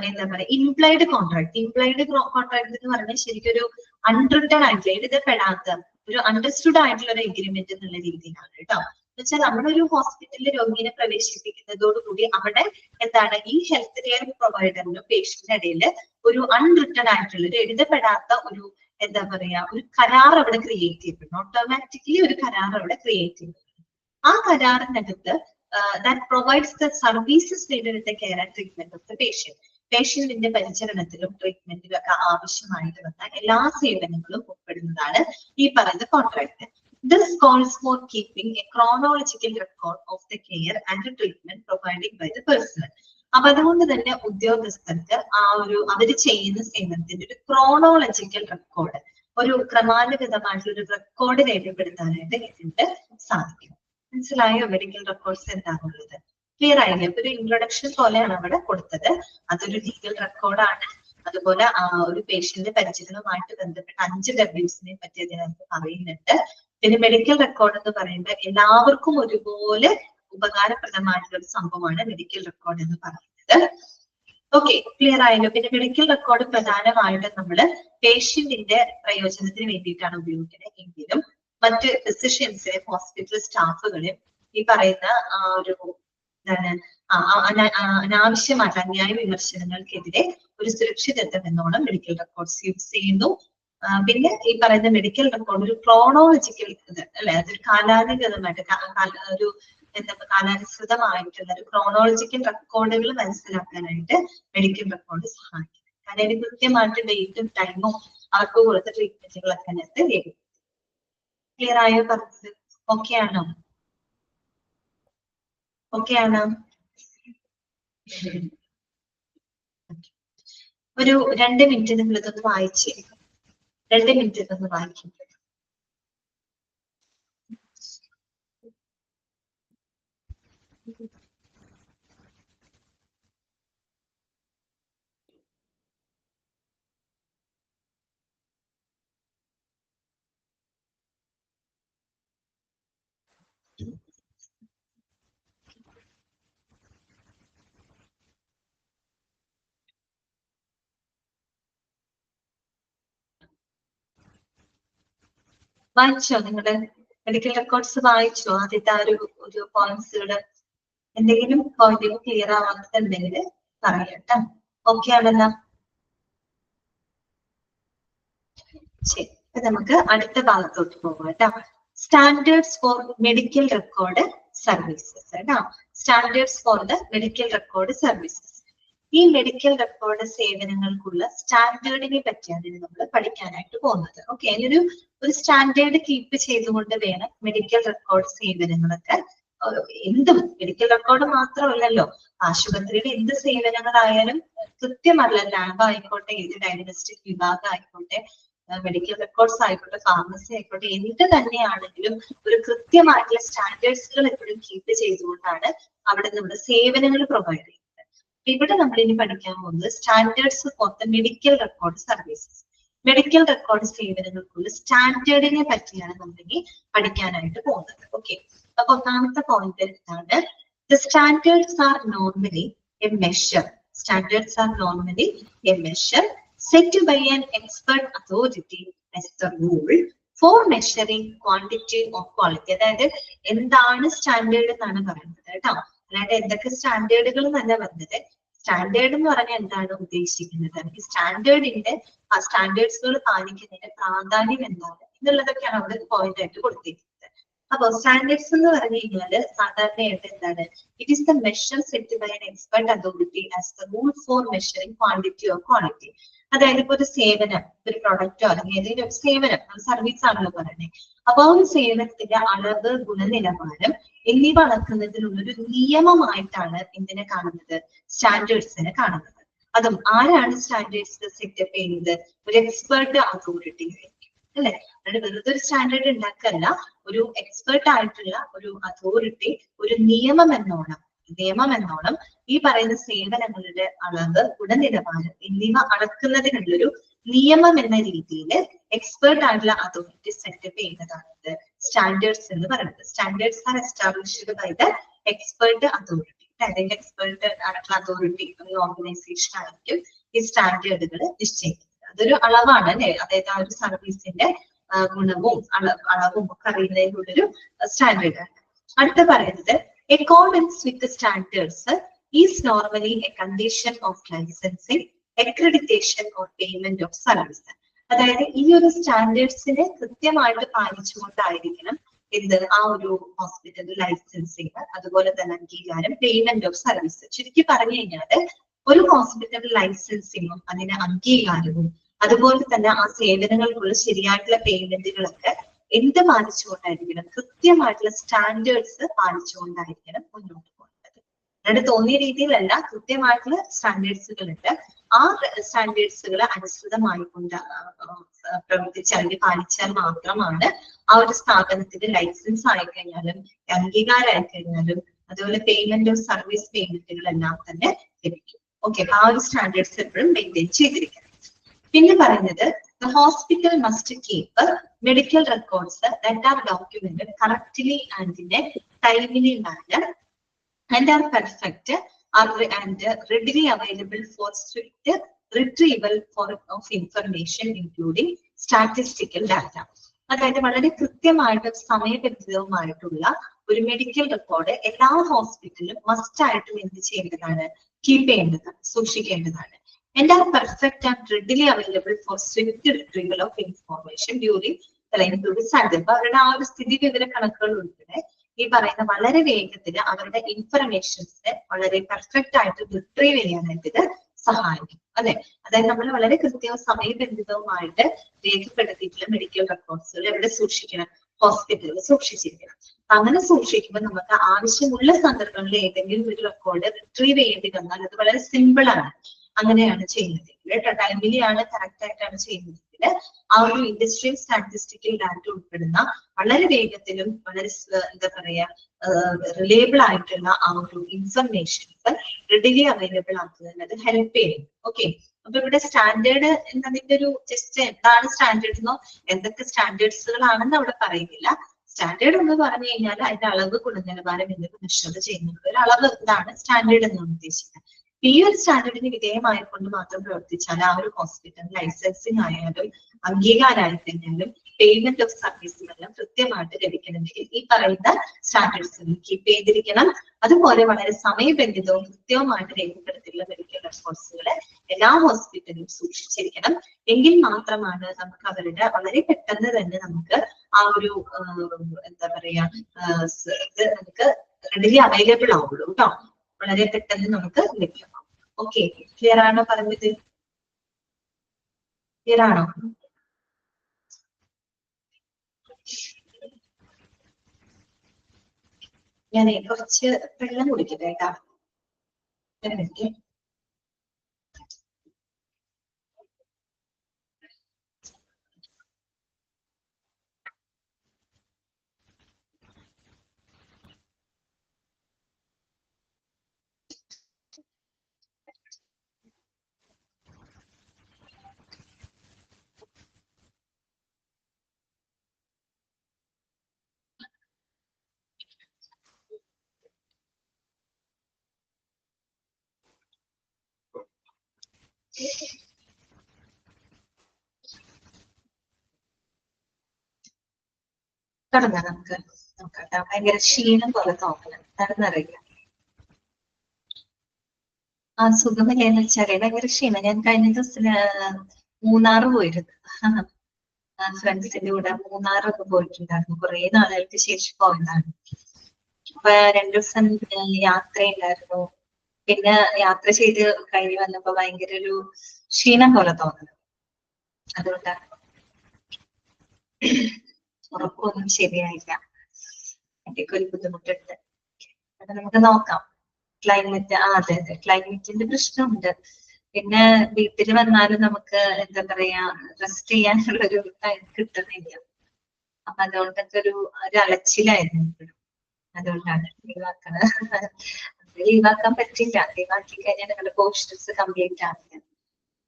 എന്താ പറയുക ഇംപ്ലൈഡ് കോൺട്രാക്ട്. ഇംപ്ലൈഡ് കോൺട്രാക്ട് എന്ന് പറഞ്ഞാൽ ശരിക്കും ഒരു അൺറിട്ടൺ ആയിട്ടുള്ള എഴുതപ്പെടാത്ത ഒരു അണ്ടർസ്റ്റുഡ് ആയിട്ടുള്ള ഒരു എഗ്രിമെന്റ് എന്നുള്ള രീതിയിലാണ് കേട്ടോ. എന്നുവെച്ചാൽ നമ്മളൊരു ഹോസ്പിറ്റലിൽ രോഗിയെ പ്രവേശിപ്പിക്കുന്നതോടുകൂടി അവിടെ എന്താണ് ഈ ഹെൽത്ത് കെയർ പ്രൊവൈഡറിനും പേഷ്യന്റിന്റെ ഇടയിൽ ഒരു അൺറിട്ടൺ ആയിട്ടുള്ള ഒരു എഴുതപ്പെടാത്ത ഒരു എന്താ പറയാ ഒരു കരാർ അവിടെ ക്രിയേറ്റ് ചെയ്യപ്പെടുന്നു. ഓട്ടോമാറ്റിക്കലി ഒരു കരാർ അവിടെ ക്രിയേറ്റ് ചെയ്യപ്പെടുന്നു. ആ കരാറിനകത്ത് that provides the services needed in the care and treatment of the patient. പേഷ്യന്റിന്റെ പരിചരണത്തിലും ട്രീറ്റ്മെന്റിലും ഒക്കെ ആവശ്യമായിട്ട് വന്ന എല്ലാ സേവനങ്ങളും ഉൾപ്പെടുന്നതാണ് ഈ പറയുന്ന contract. This calls for keeping a chronological record of the care and the treatment provided by the personnel. അപ്പൊ അതുകൊണ്ട് തന്നെ ഉദ്യോഗസ്ഥർക്ക് ആ ഒരു അവര് ചെയ്യുന്ന സേവനത്തിന്റെ ഒരു ക്രോണോളജിക്കൽ റെക്കോർഡ്, ഒരു ക്രമാനുഗതമായിട്ടുള്ള ഒരു റെക്കോർഡ് രേഖപ്പെടുത്താനായിട്ട് ഇതിന്റെ സാധിക്കും. മനസ്സിലായോ മെഡിക്കൽ റെക്കോർഡ്സ് എന്താണുള്ളത്? ക്ലിയർ ആയില്ലേ? ഒരു ഇൻട്രൊഡക്ഷൻ പോലെയാണ് അവിടെ കൊടുത്തത്. അതൊരു ലീഗൽ റെക്കോർഡാണ്. അതുപോലെ ഒരു പേഷ്യന്റ് പരിചരണവുമായിട്ട് ബന്ധപ്പെട്ട 5 ഡബ്ല്യൂസിനെ പറ്റി അതിനകത്ത് പറയുന്നുണ്ട്. പിന്നെ മെഡിക്കൽ റെക്കോർഡ് എന്ന് പറയുമ്പോൾ എല്ലാവർക്കും ഒരുപോലെ ഉപകാരപ്രദമായിട്ടുള്ള ഒരു സംഭവമാണ് മെഡിക്കൽ റെക്കോർഡ് എന്ന് പറയുന്നത്. ഓക്കെ, ക്ലിയർ ആയല്ലോ? പിന്നെ മെഡിക്കൽ റെക്കോർഡ് പ്രധാനമായിട്ടും നമ്മൾ പേഷ്യന്റിന്റെ പ്രയോജനത്തിന് വേണ്ടിയിട്ടാണ് ഉപയോഗിക്കുന്നത്. എങ്കിലും മറ്റ് ഫിസിഷ്യൻസിനെ, ഹോസ്പിറ്റൽ സ്റ്റാഫുകളെ ഈ പറയുന്ന ഒരു അനാവശ്യമായിട്ട് അന്യായ വിമർശനങ്ങൾക്കെതിരെ ഒരു സുരക്ഷിതത്വം എന്നോണം മെഡിക്കൽ റെക്കോർഡ്സ് യൂസ് ചെയ്യുന്നു. പിന്നെ ഈ പറയുന്ന മെഡിക്കൽ റെക്കോർഡ് ഒരു ക്രോണോളജിക്കൽ അല്ലെ, അതൊരു കാലാനുഗതമായിട്ട് ഒരു എന്താ കാലാനുസൃതമായിട്ടുള്ള ഒരു ക്രോണോളജിക്കൽ റെക്കോർഡുകൾ മനസ്സിലാക്കാനായിട്ട് മെഡിക്കൽ റെക്കോർഡ് സഹായിക്കും. കാരണം അതിന് കൃത്യമായിട്ട് ഡേറ്റും ടൈമും അവർക്ക് കൊടുത്ത ട്രീറ്റ്മെന്റുകളൊക്കെ അതിനകത്ത് രേഖപ്പെടുത്തും. ക്ലിയർ ആയോ പറഞ്ഞത്? ഓക്കെ ആണോ? ഓക്കെ ആണോ? ഒരു 2 മിനിറ്റ് നിങ്ങൾ ഇതൊന്ന് വായിച്ചേ. 2 മിനിറ്റ് ഇതൊന്ന് വായിക്കും. വായിച്ചോ? നിങ്ങളുടെ മെഡിക്കൽ റെക്കോർഡ്സ് വായിച്ചോ? ആദ്യത്തെ ഒരു പോയിന്റ്സുകള് എന്തെങ്കിലും പോയിന്റുകൾ ക്ലിയർ ആവാത്തതുണ്ടെങ്കിൽ പറയട്ടോ. ഓക്കെ ആണല്ലോ? ശരി, നമുക്ക് അടുത്ത ഭാഗത്തോട്ട് പോകാം കേട്ടോ. Standards for medical record services കേട്ടോ. Standards for the medical record services. ഈ മെഡിക്കൽ റെക്കോർഡ് സേവനങ്ങൾക്കുള്ള സ്റ്റാൻഡേർഡിനെ പറ്റിയാണ് നമ്മൾ പഠിക്കാനായിട്ട് പോകുന്നത്. ഓക്കെ, അതിനൊരു സ്റ്റാൻഡേർഡ് കീപ്പ് ചെയ്തുകൊണ്ട് വേണം മെഡിക്കൽ റെക്കോർഡ് സേവനങ്ങളൊക്കെ. എന്തും മെഡിക്കൽ റെക്കോർഡ് മാത്രമല്ലല്ലോ, ആശുപത്രിയിൽ എന്ത് സേവനങ്ങളായാലും കൃത്യമല്ല. ലാബ് ആയിക്കോട്ടെ, ഏത് ഡയഗ്നോസ്റ്റിക് വിഭാഗം ആയിക്കോട്ടെ, മെഡിക്കൽ റെക്കോർഡ്സ് ആയിക്കോട്ടെ, ഫാർമസി ആയിക്കോട്ടെ, എന്ത് തന്നെയാണെങ്കിലും ഒരു കൃത്യമായിട്ടുള്ള സ്റ്റാൻഡേർഡ്സുകൾ എപ്പോഴും കീപ്പ് ചെയ്തുകൊണ്ടാണ് അവിടെ നമ്മുടെ സേവനങ്ങൾ പ്രൊവൈഡ് ചെയ്യുന്നത്. ഇവിടെ നമ്മൾ ഇനി പഠിക്കാൻ പോകുന്നത് standards for the medical record services. Medical record സേവനങ്ങൾക്കുള്ള സ്റ്റാൻഡേർഡിനെ പറ്റിയാണ് നമ്മൾ ഇനി പഠിക്കാനായിട്ട് പോകുന്നത്. ഓക്കെ, അപ്പൊ ഒന്നാമത്തെ പോയിന്റ് എന്താണ്? The standards R normally A measure. Standards R normally A measure set by an expert authority as the rule for measuring quantity or quality. അതായത് എന്താണ് സ്റ്റാൻഡേർഡ് എന്നാണ് പറയുന്നത് കേട്ടോ. അല്ലാണ്ട് എന്തൊക്കെ സ്റ്റാൻഡേർഡുകൾ എന്നല്ല പറഞ്ഞത്. സ്റ്റാൻഡേർഡ് എന്ന് പറഞ്ഞാൽ എന്താണ് ഉദ്ദേശിക്കുന്നത്, അല്ലെങ്കിൽ സ്റ്റാൻഡേർഡിന്റെ ആ സ്റ്റാൻഡേർഡ്സുകൾ പാലിക്കുന്നതിന്റെ പ്രാധാന്യം എന്താണ് എന്നുള്ളതൊക്കെയാണ് അവിടെ പോയിന്റ് ആയിട്ട് കൊടുത്തിരിക്കുന്നത്. അപ്പൊ സ്റ്റാൻഡേർഡ്സ് എന്ന് പറഞ്ഞു കഴിഞ്ഞാല് സാധാരണയായിട്ട് എന്താണ്? It is the measure set by an expert authority as the rule for measuring quantity or quality. അതായത് ഇപ്പൊ ഒരു സേവനം, ഒരു പ്രൊഡക്റ്റോ അല്ലെങ്കിൽ ഏതെങ്കിലും ഒരു സേവനം, സർവീസ് ആണല്ലോ പറയുന്നത്. അപ്പൊ ആ ഒരു സേവനത്തിന്റെ അളവ്, ഗുണനിലവാരം എന്നിവ അളക്കുന്നതിനുള്ളൊരു നിയമമായിട്ടാണ് എന്തിനെ കാണുന്നത്? സ്റ്റാൻഡേർഡ്സിനെ കാണുന്നത്. അതും ആരാണ് സ്റ്റാൻഡേർഡ്സ് സെറ്റപ്പ് ചെയ്യുന്നത്? ഒരു എക്സ്പെർട്ട് അതോറിറ്റി ആയിരിക്കും അല്ലെ. അതായത് വെറുതെ ഒരു സ്റ്റാൻഡേർഡ് ഉണ്ടാക്കല്ല, ഒരു എക്സ്പെർട്ട് ആയിട്ടുള്ള ഒരു അതോറിറ്റി ഒരു നിയമം എന്നോണം നിയമം എന്നോണം ഈ പറയുന്ന സേവനങ്ങളുടെ അളവ്, ഗുണനിലവാരം എന്നിവ അളക്കുന്നതിനുള്ളൊരു നിയമം എന്ന രീതിയിൽ എക്സ്പേർട്ട് ആയിട്ടുള്ള അതോറിറ്റി സെറ്റപ്പ് ചെയ്യുന്നതാണ് സ്റ്റാൻഡേർഡ്സ് എന്ന് പറയുന്നത്. Standards are established by the expert authority. അല്ലെങ്കിൽ എക്സ്പേർട്ട് ആയിട്ടുള്ള അതോറിറ്റി ഓർഗനൈസേഷൻ ആയിരിക്കും ഈ സ്റ്റാൻഡേർഡുകൾ നിശ്ചയിക്കുന്നത്. അതൊരു അളവാണ് അല്ലെ, അതായത് ആ ഒരു സർവീസിന്റെ ഗുണവും അളവും ഒക്കെ അറിയുന്നതിനുള്ളൊരു സ്റ്റാൻഡേർഡ് ആണ്. അടുത്ത പറയുന്നത് accordance with the standards is normally a condition of licensing, accreditation or payment of service. അതായത് ഈ ഒരു സ്റ്റാൻഡേർഡ്സിനെ കൃത്യമായിട്ട് പാലിച്ചുകൊണ്ടായിരിക്കണം എന്ത് ആ ഒരു ഹോസ്പിറ്റൽ ലൈസൻസിങ്, അതുപോലെ തന്നെ അംഗീകാരം, പേയ്മെന്റ് ഓഫ് സർവീസ്. ചുരുക്കി പറഞ്ഞു കഴിഞ്ഞാല് ഒരു ഹോസ്പിറ്റൽ ലൈസൻസിങ്ങും അതിന് അംഗീകാരവും അതുപോലെ തന്നെ ആ സേവനങ്ങൾക്കുള്ള ശരിയായിട്ടുള്ള പേയ്മെന്റുകളൊക്കെ എന്ത് പാലിച്ചുകൊണ്ടായിരിക്കണം, കൃത്യമായിട്ടുള്ള സ്റ്റാൻഡേർഡ്സ് പാലിച്ചുകൊണ്ടായിരിക്കണം മുന്നോട്ട് പോകുന്നത്. അതായത് തോന്നിയ രീതിയിലല്ല, കൃത്യമായിട്ടുള്ള സ്റ്റാൻഡേർഡ്സുകൾ ഉണ്ട്. ആ സ്റ്റാൻഡേർഡ്സുകൾ അനുസൃതമായിക്കൊണ്ട് പ്രവർത്തിച്ച് അല്ലെങ്കിൽ പാലിച്ചാൽ മാത്രമാണ് ആ ഒരു സ്ഥാപനത്തിന്റെ ലൈസൻസ് ആയിക്കഴിഞ്ഞാലും അംഗീകാരം ആയിക്കഴിഞ്ഞാലും അതുപോലെ പേയ്മെന്റ് ഓഫ് സർവീസ് പേയ്മെന്റുകളെല്ലാം തന്നെ ലഭിക്കും. ഓക്കെ, ആ ഒരു സ്റ്റാൻഡേർഡ്സ് എപ്പോഴും മെയിൻറ്റെയിൻ ചെയ്തിരിക്കണം. പിന്നെ പറയുന്നത് the hospital must keep medical records that are documented correctly and in a timely manner and are perfect and readily available for swift retrieval of information including statistical data. അതായത് വളരെ കൃത്യമായിട്ട് സമയബന്ധിതവുമായിട്ടുള്ള ഒരു medical record എല്ലാ ഹോസ്പിറ്റലിലും must ആയിട്ടും എന്ത് ചെയ്യേണ്ടതാണ്, keep ചെയ്യേണ്ടതാണ്, സൂക്ഷിക്കേണ്ടതാണ്. And are perfect and readily available for swift retrieval of information during the included cycle. അപ്പൊ അവരുടെ ആ ഒരു സ്ഥിതി വിവര കണക്കുകൾ ഉൾപ്പെടെ ഈ പറയുന്ന വളരെ വേഗത്തിൽ അവരുടെ ഇൻഫർമേഷൻസ് വളരെ പെർഫെക്റ്റ് ആയിട്ട് റിട്രീവ് ചെയ്യാനായിട്ട് ഇത് സഹായിക്കും. അല്ലെ, അതായത് നമ്മൾ വളരെ കൃത്യവും സമയബന്ധിതവുമായിട്ട് രേഖപ്പെടുത്തിയിട്ടുള്ള മെഡിക്കൽ റെക്കോർഡ്സുകൾ എവിടെ സൂക്ഷിക്കണം, ഹോസ്പിറ്റലിൽ സൂക്ഷിച്ചിരിക്കണം. അങ്ങനെ സൂക്ഷിക്കുമ്പോൾ നമുക്ക് ആവശ്യമുള്ള സന്ദർഭങ്ങളിൽ ഏതെങ്കിലും ഒരു റെക്കോർഡ് റിട്രീവ് ചെയ്യേണ്ടി വന്നാൽ അത് വളരെ സിമ്പിൾ ആണ്. അങ്ങനെയാണ് ചെയ്യുന്നത് കേട്ടോ, ടൈമിലി ആണ്, കറക്റ്റ് ആയിട്ടാണ് ചെയ്യുന്നതെങ്കിൽ ആ ഒരു ഇൻഡസ്ട്രിയൽ സ്റ്റാറ്റിസ്റ്റിക്കൽ ഡാറ്റ ഉൾപ്പെടുന്ന വളരെ വേഗത്തിലും വളരെ എന്താ പറയാ റിലയബിൾ ആയിട്ടുള്ള ആ ഒരു ഇൻഫർമേഷൻസ് റെഡിലി അവൈലബിൾ ആക്കുന്നതിന് അത് ഹെൽപ്പ് ചെയ്യും. ഓക്കെ, അപ്പൊ ഇവിടെ സ്റ്റാൻഡേർഡ് എന്നതിന്റെ ഒരു ജസ്റ്റ് എന്താണ് സ്റ്റാൻഡേർഡ് എന്നോ എന്തൊക്കെ സ്റ്റാൻഡേർഡ്സുകളാണെന്ന് അവിടെ പറയുന്നില്ല. സ്റ്റാൻഡേർഡ് എന്ന് പറഞ്ഞു കഴിഞ്ഞാൽ അതിന്റെ അളവ്, ഗുണനിലവാരം എന്നിവ മെഷർ ചെയ്യുന്നത് ഒരു അളവ്, ഇതാണ് സ്റ്റാൻഡേർഡ് എന്നാണ് ഉദ്ദേശിക്കുന്നത്. ഈ ഒരു സ്റ്റാൻഡേർഡിന് വിധേയമായിക്കൊണ്ട് മാത്രം പ്രവർത്തിച്ചാൽ ആ ഒരു ഹോസ്പിറ്റൽ ലൈസൻസിങ് ആയാലും അംഗീകാരമായി കഴിഞ്ഞാലും പേയ്മെന്റ് ഓഫ് സർവീസുകളെല്ലാം കൃത്യമായിട്ട് ലഭിക്കണമെങ്കിൽ ഈ പറയുന്ന സ്റ്റാൻഡേർഡ്സ് കീപ്പ് ചെയ്തിരിക്കണം. അതുപോലെ വളരെ സമയബന്ധിതവും കൃത്യവുമായിട്ട് രേഖപ്പെടുത്തിയുള്ള മെഡിക്കൽ റെക്കോർഡ്സുകൾ എല്ലാ ഹോസ്പിറ്റലിലും സൂക്ഷിച്ചിരിക്കണം. എങ്കിൽ മാത്രമാണ് നമുക്ക് അവരുടെ വളരെ പെട്ടെന്ന് തന്നെ നമുക്ക് ആ ഒരു എന്താ പറയാ നമുക്ക് റെഡിലി അവൈലബിൾ ആവുള്ളൂ കേട്ടോ, വളരെ പെട്ടെന്ന് നമുക്ക് ലഭ്യമാകും. ഓക്കെ, ക്ലിയർ ആണോ പറഞ്ഞത്? ക്ലിയർ ആണോ? ഞാനേ കുറച്ച് വെള്ളം കുടിക്കട്ടെ കേട്ടാ. തുടങ്ങാം, നമുക്ക് നോക്കാം. ഭയങ്കര ക്ഷീണം പോലെ തോന്നണം, എന്താണെന്നറിയില്ല. ആ സുഖമില്ലെന്ന് വെച്ചാല് ഭയങ്കര ക്ഷീണം. ഞാൻ കഴിഞ്ഞ ദിവസം മൂന്നാറ് പോയിരുന്നു, ഫ്രണ്ട്സിന്റെ കൂടെ മൂന്നാറൊക്കെ പോയിട്ടുണ്ടായിരുന്നു. കുറെ നാളുകൾക്ക് ശേഷം പോയതാണ്. അപ്പൊ 2 ദിവസം യാത്രയുണ്ടായിരുന്നു. പിന്നെ യാത്ര ചെയ്ത് കഴിഞ്ഞ് വന്നപ്പോ ഭയങ്കര ഒരു ക്ഷീണം പോലെ തോന്നുന്നു. അതുകൊണ്ടാണ് ഉറക്കമൊന്നും ശരിയായില്ല, എന്റെയൊക്കെ ഒരു ബുദ്ധിമുട്ടുണ്ട്. അത് നമുക്ക് നോക്കാം. ക്ലൈമറ്റ്, അതെ അതെ, ക്ലൈമറ്റിന്റെ പ്രശ്നമുണ്ട്. പിന്നെ വീട്ടിൽ വന്നാലും നമുക്ക് എന്താ പറയാ റെസ്റ്റ് ചെയ്യാനുള്ളൊരു ടൈം കിട്ടുന്നില്ല. അപ്പൊ അതുകൊണ്ടൊക്കെ ഒരു അലച്ചിലായിരുന്നു. അതുകൊണ്ടാണ് ഒഴിവാക്കണത്. ലീവാക്കാൻ പറ്റില്ല. ലീവാക്കി കഴിഞ്ഞാൽ നിങ്ങളുടെ പോർഷൻസ് കംപ്ലീറ്റ് ആവില്ല.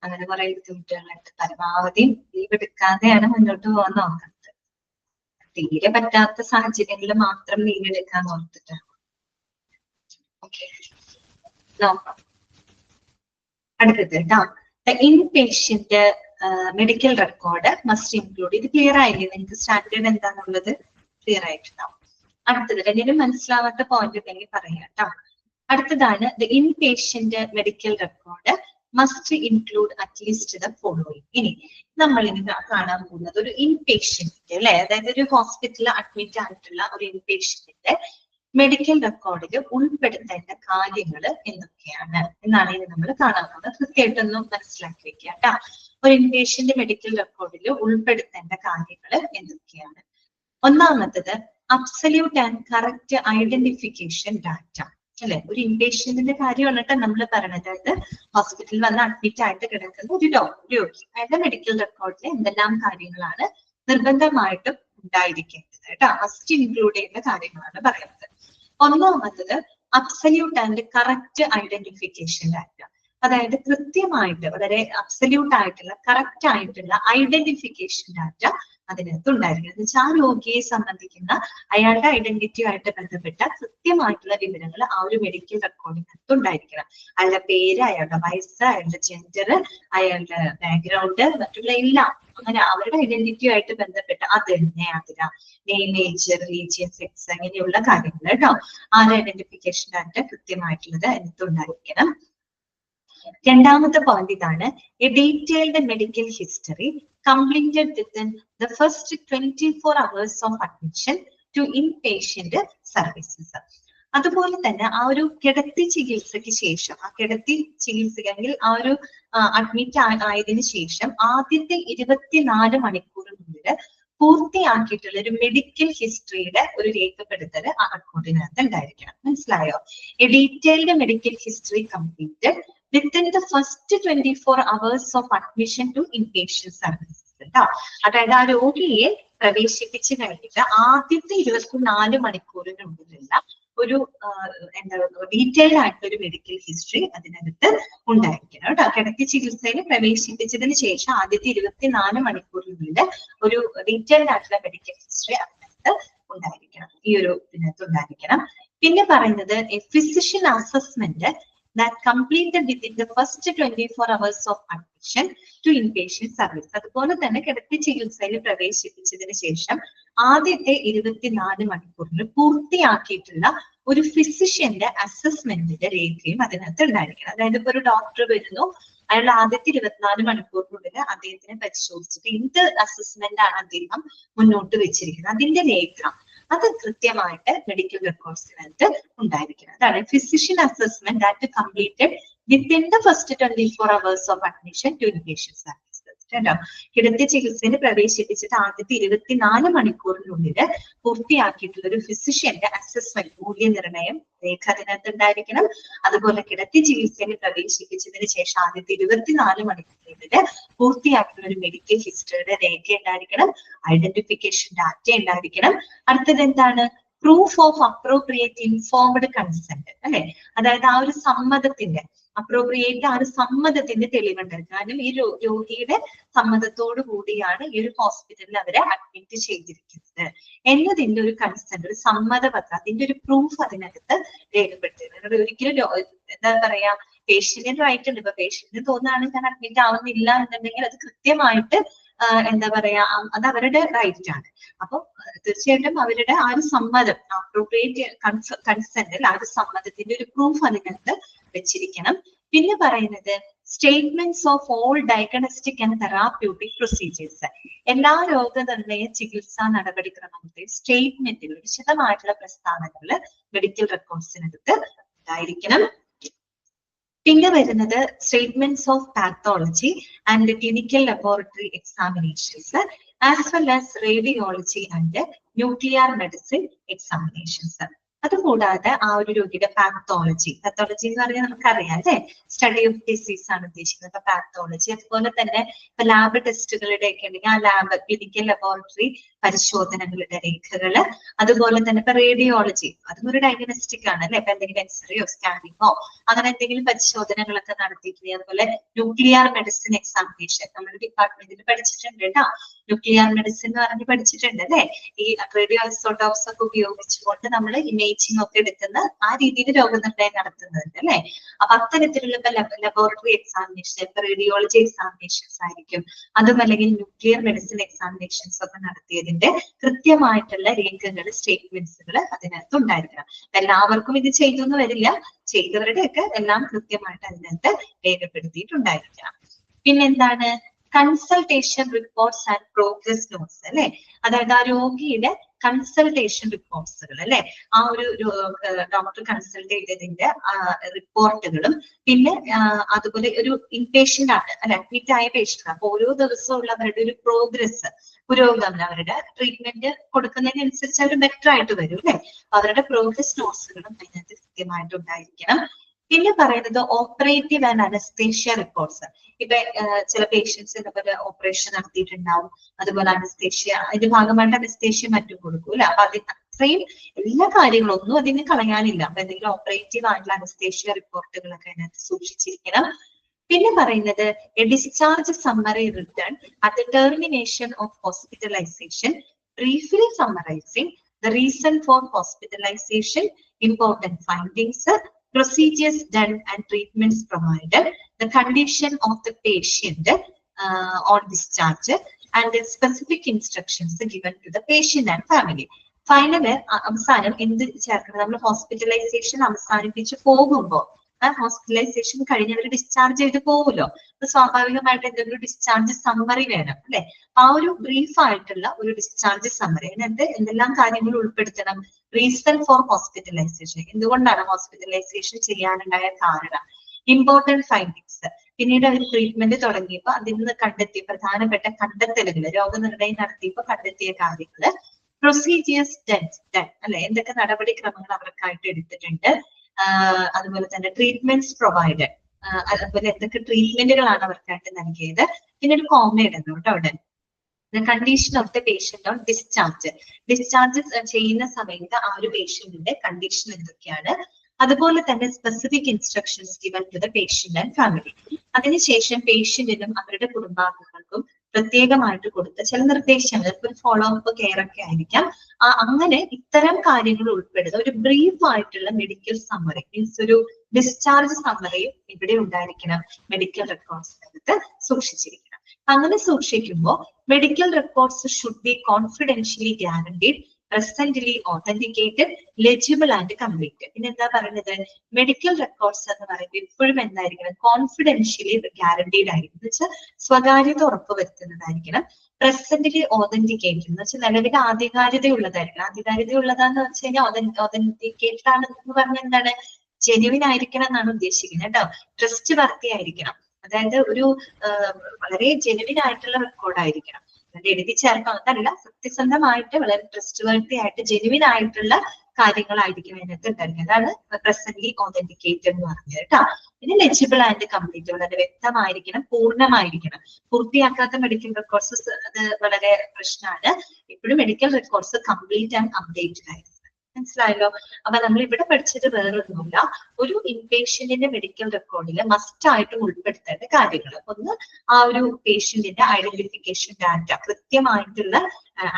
അങ്ങനെ കുറെ ബുദ്ധിമുട്ടുകളുണ്ട്. പരമാവധി ലീവ് എടുക്കാതെയാണ് മുന്നോട്ട് പോകാൻ നോക്കുന്നത്. തീരെ പറ്റാത്ത സാഹചര്യങ്ങളിൽ മാത്രം ലീവ് എടുക്കാൻ ഓർത്തിട്ടാണ്. ഓക്കെ, നോക്കാം. അടുത്തത് കേട്ടോ, inpatient medical record must include. ഇത് ക്ലിയർ ആയില്ലേ? നിങ്ങൾക്ക് സ്റ്റാൻഡേർഡ് എന്താണെന്നുള്ളത് ക്ലിയർ ആയിട്ടുണ്ടാവും. അടുത്തത് എന്തെങ്കിലും മനസ്സിലാവാത്ത പോയിന്റ് ഉണ്ടെങ്കിൽ പറയാം കേട്ടോ. അടുത്തതാണ് the inpatient medical record must include at least the following. ഇനി നമ്മൾ ഇനി കാണാൻ പോകുന്നത് ഒരു ഇൻപേഷ്യന്റിന്റെ അല്ലെ, അതായത് ഒരു ഹോസ്പിറ്റലിൽ അഡ്മിറ്റ് ആയിട്ടുള്ള ഒരു ഇൻപേഷ്യന്റിന്റെ മെഡിക്കൽ റെക്കോർഡിൽ ഉൾപ്പെടുത്തേണ്ട കാര്യങ്ങൾ എന്തൊക്കെയാണ് എന്നാണ് ഇനി നമ്മൾ കാണാൻ പോകുന്നത്. കൃത്യമായിട്ടൊന്നും മനസ്സിലാക്കി വെക്കുക കേട്ടോ. ഒരു ഇൻപേഷ്യന്റ് മെഡിക്കൽ റെക്കോർഡിൽ ഉൾപ്പെടുത്തേണ്ട കാര്യങ്ങൾ എന്തൊക്കെയാണ്? ഒന്നാമത്തത് absolute and correct identification data അല്ലെ. ഒരു ഇൻപേഷ്യന്റിന്റെ കാര്യമാണ് കേട്ടോ നമ്മൾ പറയണത്. അതായത് ഹോസ്പിറ്റലിൽ വന്ന് അഡ്മിറ്റ് ആയിട്ട് കിടക്കുന്ന ഒരു രോഗി അയാളുടെ മെഡിക്കൽ റെക്കോർഡിൽ എന്തെല്ലാം കാര്യങ്ങളാണ് നിർബന്ധമായിട്ടും ഉണ്ടായിരിക്കേണ്ടത് കേട്ടോ. മസ്റ്റ് ഇൻക്ലൂഡ് ചെയ്യുന്ന കാര്യങ്ങളാണ് പറയുന്നത്. ഒന്നാമത്തത് absolute and correct identification data. അതായത് കൃത്യമായിട്ട് വളരെ അബ്സല്യൂട്ട് ആയിട്ടുള്ള കറക്റ്റ് ആയിട്ടുള്ള ഐഡന്റിഫിക്കേഷൻ ഡാറ്റ അതിനകത്ത് ഉണ്ടായിരിക്കണം. എന്ന് വെച്ചാൽ ആ രോഗിയെ സംബന്ധിക്കുന്ന അയാളുടെ ഐഡന്റിറ്റിയുമായിട്ട് ബന്ധപ്പെട്ട കൃത്യമായിട്ടുള്ള വിവരങ്ങൾ ആ ഒരു മെഡിക്കൽ റെക്കോർഡിനകത്ത് ഉണ്ടായിരിക്കണം. അയാളുടെ പേര്, അയാളുടെ വയസ്സ്, അയാളുടെ ജെൻഡർ, അയാളുടെ ബാക്ക്ഗ്രൗണ്ട്, മറ്റുള്ള എല്ലാം അങ്ങനെ അവരുടെ ഐഡന്റിറ്റിയുമായിട്ട് ബന്ധപ്പെട്ട നെയിം, ഏജ്, റിലീജിയൻ, സെക്സ് അങ്ങനെയുള്ള കാര്യങ്ങൾ കേട്ടോ. ആ ഐഡന്റിഫിക്കേഷൻ ഡാറ്റ കൃത്യമായിട്ടുള്ളത് അതിനകത്ത് ഉണ്ടായിരിക്കണം. രണ്ടാമത്തെ പോയിന്റ് ഇതാണ്, A detailed medical history completed within the first 24 hours of admission to inpatient services. അതുപോലെ തന്നെ ആ ഒരു കിടത്തി ചികിത്സയ്ക്ക് ശേഷം, ആ കിടത്തി ചികിത്സയെങ്കിൽ ആ ഒരു അഡ്മിറ്റ് ആയതിനു ശേഷം ആദ്യത്തെ 24 മണിക്കൂറിനുള്ളിൽ പൂർത്തിയാക്കിയിട്ടുള്ള ഒരു മെഡിക്കൽ ഹിസ്റ്ററിയുടെ ഒരു രേഖപ്പെടുത്തൽ ആ അക്കൗണ്ടിനകത്ത് ഉണ്ടായിരിക്കണം. മനസ്സിലായോ? A detailed medical history completed within the first 24 hours of admission to inpatient services. അതായത് ആ രോഗിയെ പ്രവേശിപ്പിച്ച് കഴിഞ്ഞിട്ട് ആദ്യത്തെ 24 മണിക്കൂറിനുള്ളിലുള്ള ഒരു ഡീറ്റെയിൽഡ് ആയിട്ടുള്ള ഒരു മെഡിക്കൽ ഹിസ്റ്ററി അതിനകത്ത് ഉണ്ടായിരിക്കണം കേട്ടോ. കിടത്തി ചികിത്സയിൽ പ്രവേശിപ്പിച്ചതിന് ശേഷം ആദ്യത്തെ 24 മണിക്കൂറിനുള്ളിൽ ഒരു ഡീറ്റെയിൽഡ് ആയിട്ടുള്ള മെഡിക്കൽ ഹിസ്റ്ററി അതിനകത്ത് ഉണ്ടായിരിക്കണം. ഈ ഒരു ഇതിനകത്ത് ഉണ്ടായിരിക്കണം. പിന്നെ പറയുന്നത് physician assessment that completed within the first 24 hours of admission to inpatient service. അതുപോലെ തന്നെ കിടത്തി ചികിത്സയിൽ പ്രവേശിപ്പിച്ചതിന് ശേഷം ആദ്യത്തെ 24 മണിക്കൂറിൽ പൂർത്തിയാക്കിയിട്ടുള്ള ഒരു ഫിസിഷ്യന്റെ അസസ്മെന്റിന്റെ രേഖയും അതിനകത്ത് ഉണ്ടായിരിക്കണം. അതായത് ഇപ്പൊ ഒരു ഡോക്ടർ വരുന്നു, അയാൾ ആദ്യത്തെ 24 മണിക്കൂറിനുള്ളിൽ അദ്ദേഹത്തിനെ പരിശോധിച്ചിട്ട് എന്ത് അസസ്മെന്റ് ആണ് അദ്ദേഹം മുന്നോട്ട് വെച്ചിരിക്കുന്നത് അതിന്റെ രേഖ അത് കൃത്യമായിട്ട് മെഡിക്കൽ റെക്കോർഡ്സിനകത്ത് ഉണ്ടായിരിക്കണം. അതാണ് physician assessment that completed within the first 24 hours of admission to inpatient services. കേട്ടോ, കിടത്തി ചികിത്സയിൽ പ്രവേശിപ്പിച്ചിട്ട് ആദ്യത്തെ 24 മണിക്കൂറിനുള്ളിൽ പൂർത്തിയാക്കിയിട്ടുള്ള ഒരു ഫിസിഷ്യന്റെ അസസ്മെന്റ് മൂല്യനിർണ്ണയം രേഖ അതിനകത്ത് ഉണ്ടായിരിക്കണം. അതുപോലെ കിടത്തി ചികിത്സയിൽ പ്രവേശിപ്പിച്ചതിന് ശേഷം ആദ്യത്തെ 24 മണിക്കൂറിനുള്ളിൽ പൂർത്തിയാക്കിയിട്ടുള്ള ഒരു മെഡിക്കൽ ഹിസ്റ്ററിയുടെ രേഖ ഉണ്ടായിരിക്കണം. ഐഡന്റിഫിക്കേഷൻ ഡാറ്റ ഉണ്ടായിരിക്കണം. അടുത്തത് എന്താണ്? Proof of appropriate informed consent അല്ലെ. അതായത് ആ ഒരു സമ്മതത്തിന്റെ അപ്രോപ്രിയേറ്റ് ആ ഒരു സമ്മതത്തിന്റെ തെളിവുണ്ട്. കാരണം ഈ രോഗിയുടെ സമ്മതത്തോടു കൂടിയാണ് ഈ ഒരു ഹോസ്പിറ്റലിൽ അവരെ അഡ്മിറ്റ് ചെയ്തിരിക്കുന്നത് എന്നതിന്റെ ഒരു കൺസെന്റ്, ഒരു സമ്മതപത്രം, അതിന്റെ ഒരു പ്രൂഫ് അതിനകത്ത് രേഖപ്പെടുത്തിയത്. ഒരിക്കലും എന്താ പറയാ, പേഷ്യന്റിന് റൈറ്റ് ഉണ്ട്. ഇപ്പൊ പേഷ്യന്റിന് തോന്നുകയാണ് ഞാൻ അഡ്മിറ്റ് ആവുന്നില്ല എന്നുണ്ടെങ്കിൽ അത് കൃത്യമായിട്ട് എന്താ പറയാ, അത് അവരുടെ റൈറ്റ് ആണ്. അപ്പൊ തീർച്ചയായിട്ടും അവരുടെ ആ ഒരു സമ്മതം, അപ്രോപ്രിയേറ്റ് കൺസെന്റ്, ആ ഒരു സമ്മതത്തിന്റെ ഒരു പ്രൂഫ് അതിനകത്ത് വെച്ചിരിക്കണം. പിന്നെ പറയുന്നത് statements of all diagnostic and therapeutic procedures. എല്ലാ രോഗനിർണയ ചികിത്സാ നടപടിക്രമങ്ങളുടെ സ്റ്റേറ്റ്മെന്റുകൾ, വിശദമായിട്ടുള്ള പ്രസ്താവനകൾ മെഡിക്കൽ റെക്കോർഡ്സിനകത്ത് ഉണ്ടായിരിക്കണം. പിന്നെ വരുന്നത് statements of pathology and clinical laboratory examinations as well as radiology and nuclear medicine examinations. അതുകൂടാതെ ആ ഒരു രോഗിയുടെ പാത്തോളജി എന്ന് പറഞ്ഞാൽ നമുക്കറിയാം അല്ലെ, സ്റ്റഡി ഓഫ് ഡിസീസ് ആണ് ഉദ്ദേശിക്കുന്നത്. അപ്പൊ പാത്തോളജി, അതുപോലെ തന്നെ ഇപ്പൊ ലാബ് ടെസ്റ്റുകളുടെ ഒക്കെ ഉണ്ടെങ്കിൽ ആ ലാബ് ക്ലിനിക്കൽ ലബോറട്ടറി പരിശോധനകളുടെ രേഖകള്, അതുപോലെ തന്നെ ഇപ്പൊ റേഡിയോളജി അതും ഒരു ഡയഗ്നോസ്റ്റിക് ആണ് അല്ലെ. ഇപ്പൊ എന്തെങ്കിലും എക്സ്റേയോ സ്കാനിങ്ങോ അങ്ങനെ എന്തെങ്കിലും പരിശോധനകളൊക്കെ നടത്തിയിട്ടുണ്ട്. അതുപോലെ ന്യൂക്ലിയർ മെഡിസിൻ എക്സാമിനേഷൻ നമ്മുടെ ഡിപ്പാർട്ട്മെന്റിൽ പഠിച്ചിട്ടുണ്ട് കേട്ടോ. ന്യൂക്ലിയർ മെഡിസിൻ എന്ന് പറഞ്ഞ് പഠിച്ചിട്ടുണ്ട് അല്ലെ. ഈ റേഡിയോ ഐസോട്ടോപ്സ് ഒക്കെ ഉപയോഗിച്ചുകൊണ്ട് നമ്മൾ ഇമേജിംഗ് ഒക്കെ എടുക്കുന്ന ആ രീതിയിൽ രോഗനിർണയം നടത്തുന്നുണ്ട് അല്ലെ. അപ്പൊ അത്തരത്തിലുള്ള ലബോറട്ടറി എക്സാമിനേഷൻ, റേഡിയോളജി എക്സാമിനേഷൻസ് ആയിരിക്കും, അതും അല്ലെങ്കിൽ ന്യൂക്ലിയർ മെഡിസിൻ എക്സാമിനേഷൻസ് ഒക്കെ നടത്തിയതിന്റെ കൃത്യമായിട്ടുള്ള രേഖകൾ, സ്റ്റേറ്റ്മെന്റ്സുകൾ അതിനകത്ത് ഉണ്ടായിരിക്കണം. എല്ലാവർക്കും ഇത് ചെയ്തു എന്ന് വരില്ല, ചെയ്തവരുടെയൊക്കെ എല്ലാം കൃത്യമായിട്ട് അതിനകത്ത് രേഖപ്പെടുത്തിയിട്ടുണ്ടായിരിക്കണം. പിന്നെന്താണ്, consultation reports and progress notes അല്ലെ. അതായത് ആ രോഗിയുടെ കൺസൾട്ടേഷൻ റിപ്പോർട്ട്സുകൾ അല്ലെ, ആ ഒരു ഡോക്ടർ കൺസൾട്ട് ചെയ്തതിന്റെ റിപ്പോർട്ടുകളും, പിന്നെ അതുപോലെ ഒരു ഇൻപേഷ്യന്റ് ആണ് അല്ലെ, അഡ്മിറ്റ് ആയ പേഷ്യന്റ്, അപ്പൊ ഓരോ ദിവസവും ഉള്ളവരുടെ ഒരു പ്രോഗ്രസ്, പുരോഗമനം, അവരുടെ ട്രീറ്റ്മെന്റ് കൊടുക്കുന്നതിനനുസരിച്ച് അവർ ബെറ്റർ ആയിട്ട് വരും അല്ലെ. അവരുടെ പ്രോഗ്രസ് നോട്ട്സുകളും അതിനകത്ത് കൃത്യമായിട്ട് ഉണ്ടായിരിക്കണം. പിന്നെ പറയുന്നത് ഓപ്പറേറ്റീവ് ആൻഡ് അനസ്തേഷ്യ റിപ്പോർട്ട്സ്. ഇപ്പൊ ചില പേഷ്യൻസിന് ഒരു ഓപ്പറേഷൻ നടത്തിയിട്ടുണ്ടാവും, അതുപോലെ അനസ്തേഷ്യ, അതിന്റെ ഭാഗമായിട്ട് അനസ്തേഷ്യ മറ്റും കൊടുക്കും അല്ലെ. അപ്പൊ അതിന് അത്രയും എല്ലാ കാര്യങ്ങളും ഒന്നും അതിന് കളയാനില്ല. അപ്പൊ എന്തെങ്കിലും ഓപ്പറേറ്റീവ് ആയിട്ടുള്ള അനസ്തേഷ്യ റിപ്പോർട്ടുകളൊക്കെ അതിനകത്ത് സൂക്ഷിച്ചിരിക്കണം. പിന്നെ പറയുന്നത് a discharge summary return at the termination of hospitalisation, briefly summarising the reason for hospitalisation, important findings, procedures done and treatments provided, the condition of the patient on discharge, and the specific instructions given to the patient and family. Final അവസാനം എന്ത് ചേർക്കണം, നമ്മൾ hospitalisation അവസാനിപ്പിച്ച് പോകുമ്പോൾ, hospitalisation കഴിഞ്ഞവർ discharge ചെയ്ത് പോകുമല്ലോ, അപ്പൊ സ്വാഭാവികമായിട്ട് എന്തെങ്കിലും ഡിസ്ചാർജ് സമ്മറി വേണം അല്ലെ. ആ ഒരു ബ്രീഫ് ആയിട്ടുള്ള ഒരു ഡിസ്ചാർജ് സമ്മറി, അതിനകത്ത് എന്തെല്ലാം കാര്യങ്ങൾ ഉൾപ്പെടുത്തണം, റീസൺ ഫോർ ഹോസ്പിറ്റലൈസേഷൻ, എന്തുകൊണ്ടാണ് ഹോസ്പിറ്റലൈസേഷൻ ചെയ്യാനുണ്ടായ കാരണം, ഇമ്പോർട്ടന്റ് ഫൈൻഡിങ്സ്, പിന്നീട് അവർ ട്രീറ്റ്മെന്റ് തുടങ്ങിയപ്പോൾ അതിൽ നിന്ന് കണ്ടെത്തിയ പ്രധാനപ്പെട്ട കണ്ടെത്തലുകൾ, രോഗനിർണയം നടത്തിയപ്പോൾ കണ്ടെത്തിയ കാര്യങ്ങള്, പ്രൊസീജിയേഴ്സ് ഡൺ അല്ലെ, എന്തൊക്കെ നടപടിക്രമങ്ങൾ അവർക്കായിട്ട് എടുത്തിട്ടുണ്ട്, അതുപോലെ തന്നെ ട്രീറ്റ്മെന്റ്സ് പ്രൊവൈഡഡ്, അതുപോലെ എന്തൊക്കെ ട്രീറ്റ്മെന്റുകളാണ് അവർക്കായിട്ട് നൽകിയത്. പിന്നെ ഒരു കോമ ഇടുന്നു കേട്ടോ അവിടെ, the condition of the patient on discharge. Discharge ചെയ്യുന്ന സമയത്ത് ആ ഒരു പേഷ്യന്റിന്റെ കണ്ടീഷൻ എന്തൊക്കെയാണ്, അതുപോലെ തന്നെ specific instructions given to the patient and family. അതിനുശേഷം പേഷ്യന്റിനും അവരുടെ കുടുംബാംഗങ്ങൾക്കും പ്രത്യേകമായിട്ട് കൊടുത്ത ചില നിർദ്ദേശങ്ങൾ, ഒരു ഫോളോ അപ്പ് കെയർ ഒക്കെ ആയിരിക്കാം. അങ്ങനെ ഇത്തരം കാര്യങ്ങൾ ഉൾപ്പെടുന്ന ഒരു ബ്രീഫ് ആയിട്ടുള്ള മെഡിക്കൽ സമ്മറി, മീൻസ് ഒരു ഡിസ്ചാർജ് സമ്മറിയും ഇവിടെ ഉണ്ടായിരിക്കണം, മെഡിക്കൽ റെക്കോർഡ്സിനകത്ത് സൂക്ഷിച്ചിരിക്കണം. അങ്ങനെ സൂക്ഷിക്കുമ്പോൾ medical records should be confidentially guaranteed, presently authenticated, legible and complete. പിന്നെ എന്താ പറയുന്നത്, മെഡിക്കൽ റെക്കോർഡ്സ് എന്ന് പറയുമ്പോൾ ഇപ്പോഴും എന്തായിരിക്കണം, കോൺഫിഡൻഷ്യലി ഗ്യാരണ്ടീഡ് ആയിരിക്കും, എന്ന് വെച്ചാൽ സ്വകാര്യത ഉറപ്പുവരുത്തുന്നതായിരിക്കണം. പ്രസന്റ്ലി ഓതന്റിക്കേറ്റഡ് എന്ന് വെച്ചാൽ നിലവിൽ ആധികാരികതയുള്ളതായിരിക്കണം. ആധികാരികതയുള്ളതാന്ന് വെച്ച് കഴിഞ്ഞാൽ ഓതന്റിക്കേറ്റഡ് ആണെന്ന് പറഞ്ഞാൽ എന്താണ്, ജെന്യുവിൻ ആയിരിക്കണം എന്നാണ് ഉദ്ദേശിക്കുന്നത് കേട്ടോ. ട്രസ്റ്റ് വർത്തി ആയിരിക്കണം, അതായത് ഒരു വളരെ ജെന്യുവിൻ ആയിട്ടുള്ള റെക്കോർഡ് ആയിരിക്കണം. എഴുതി ചേർക്കാം എന്നല്ല, സത്യസന്ധമായിട്ട് വളരെ ട്രസ്റ്റ് വർത്തി ആയിട്ട് ജെന്യുവിൻ ആയിട്ടുള്ള കാര്യങ്ങളായിരിക്കും അതിനകത്ത് ഉണ്ടായിരിക്കും. അതാണ് പ്രസന്റ്ലി ഓതന്റിക്കേറ്റഡ് എന്ന് പറഞ്ഞത് കേട്ടോ. പിന്നെ ലെജിബിൾ ആൻഡ് കംപ്ലീറ്റ്, വളരെ വ്യക്തമായിരിക്കണം, പൂർണ്ണമായിരിക്കണം. പൂർത്തിയാക്കാത്ത മെഡിക്കൽ റെക്കോർഡ്സ് അത് വളരെ പ്രശ്നമാണ്. ഇപ്പോഴും medical records complete and updated ആയിരിക്കും. മനസ്സിലായല്ലോ. അപ്പൊ നമ്മൾ ഇവിടെ പഠിച്ചത് വേറൊന്നുമില്ല, ഒരു ഇൻപേഷ്യന്റിന്റെ മെഡിക്കൽ റെക്കോർഡിൽ മസ്റ്റ് ആയിട്ടും ഉൾപ്പെടുത്തേണ്ട കാര്യങ്ങൾ. ഒന്ന്, ആ ഒരു പേഷ്യന്റിന്റെ ഐഡന്റിഫിക്കേഷൻ ഡാറ്റ, കൃത്യമായിട്ടുള്ള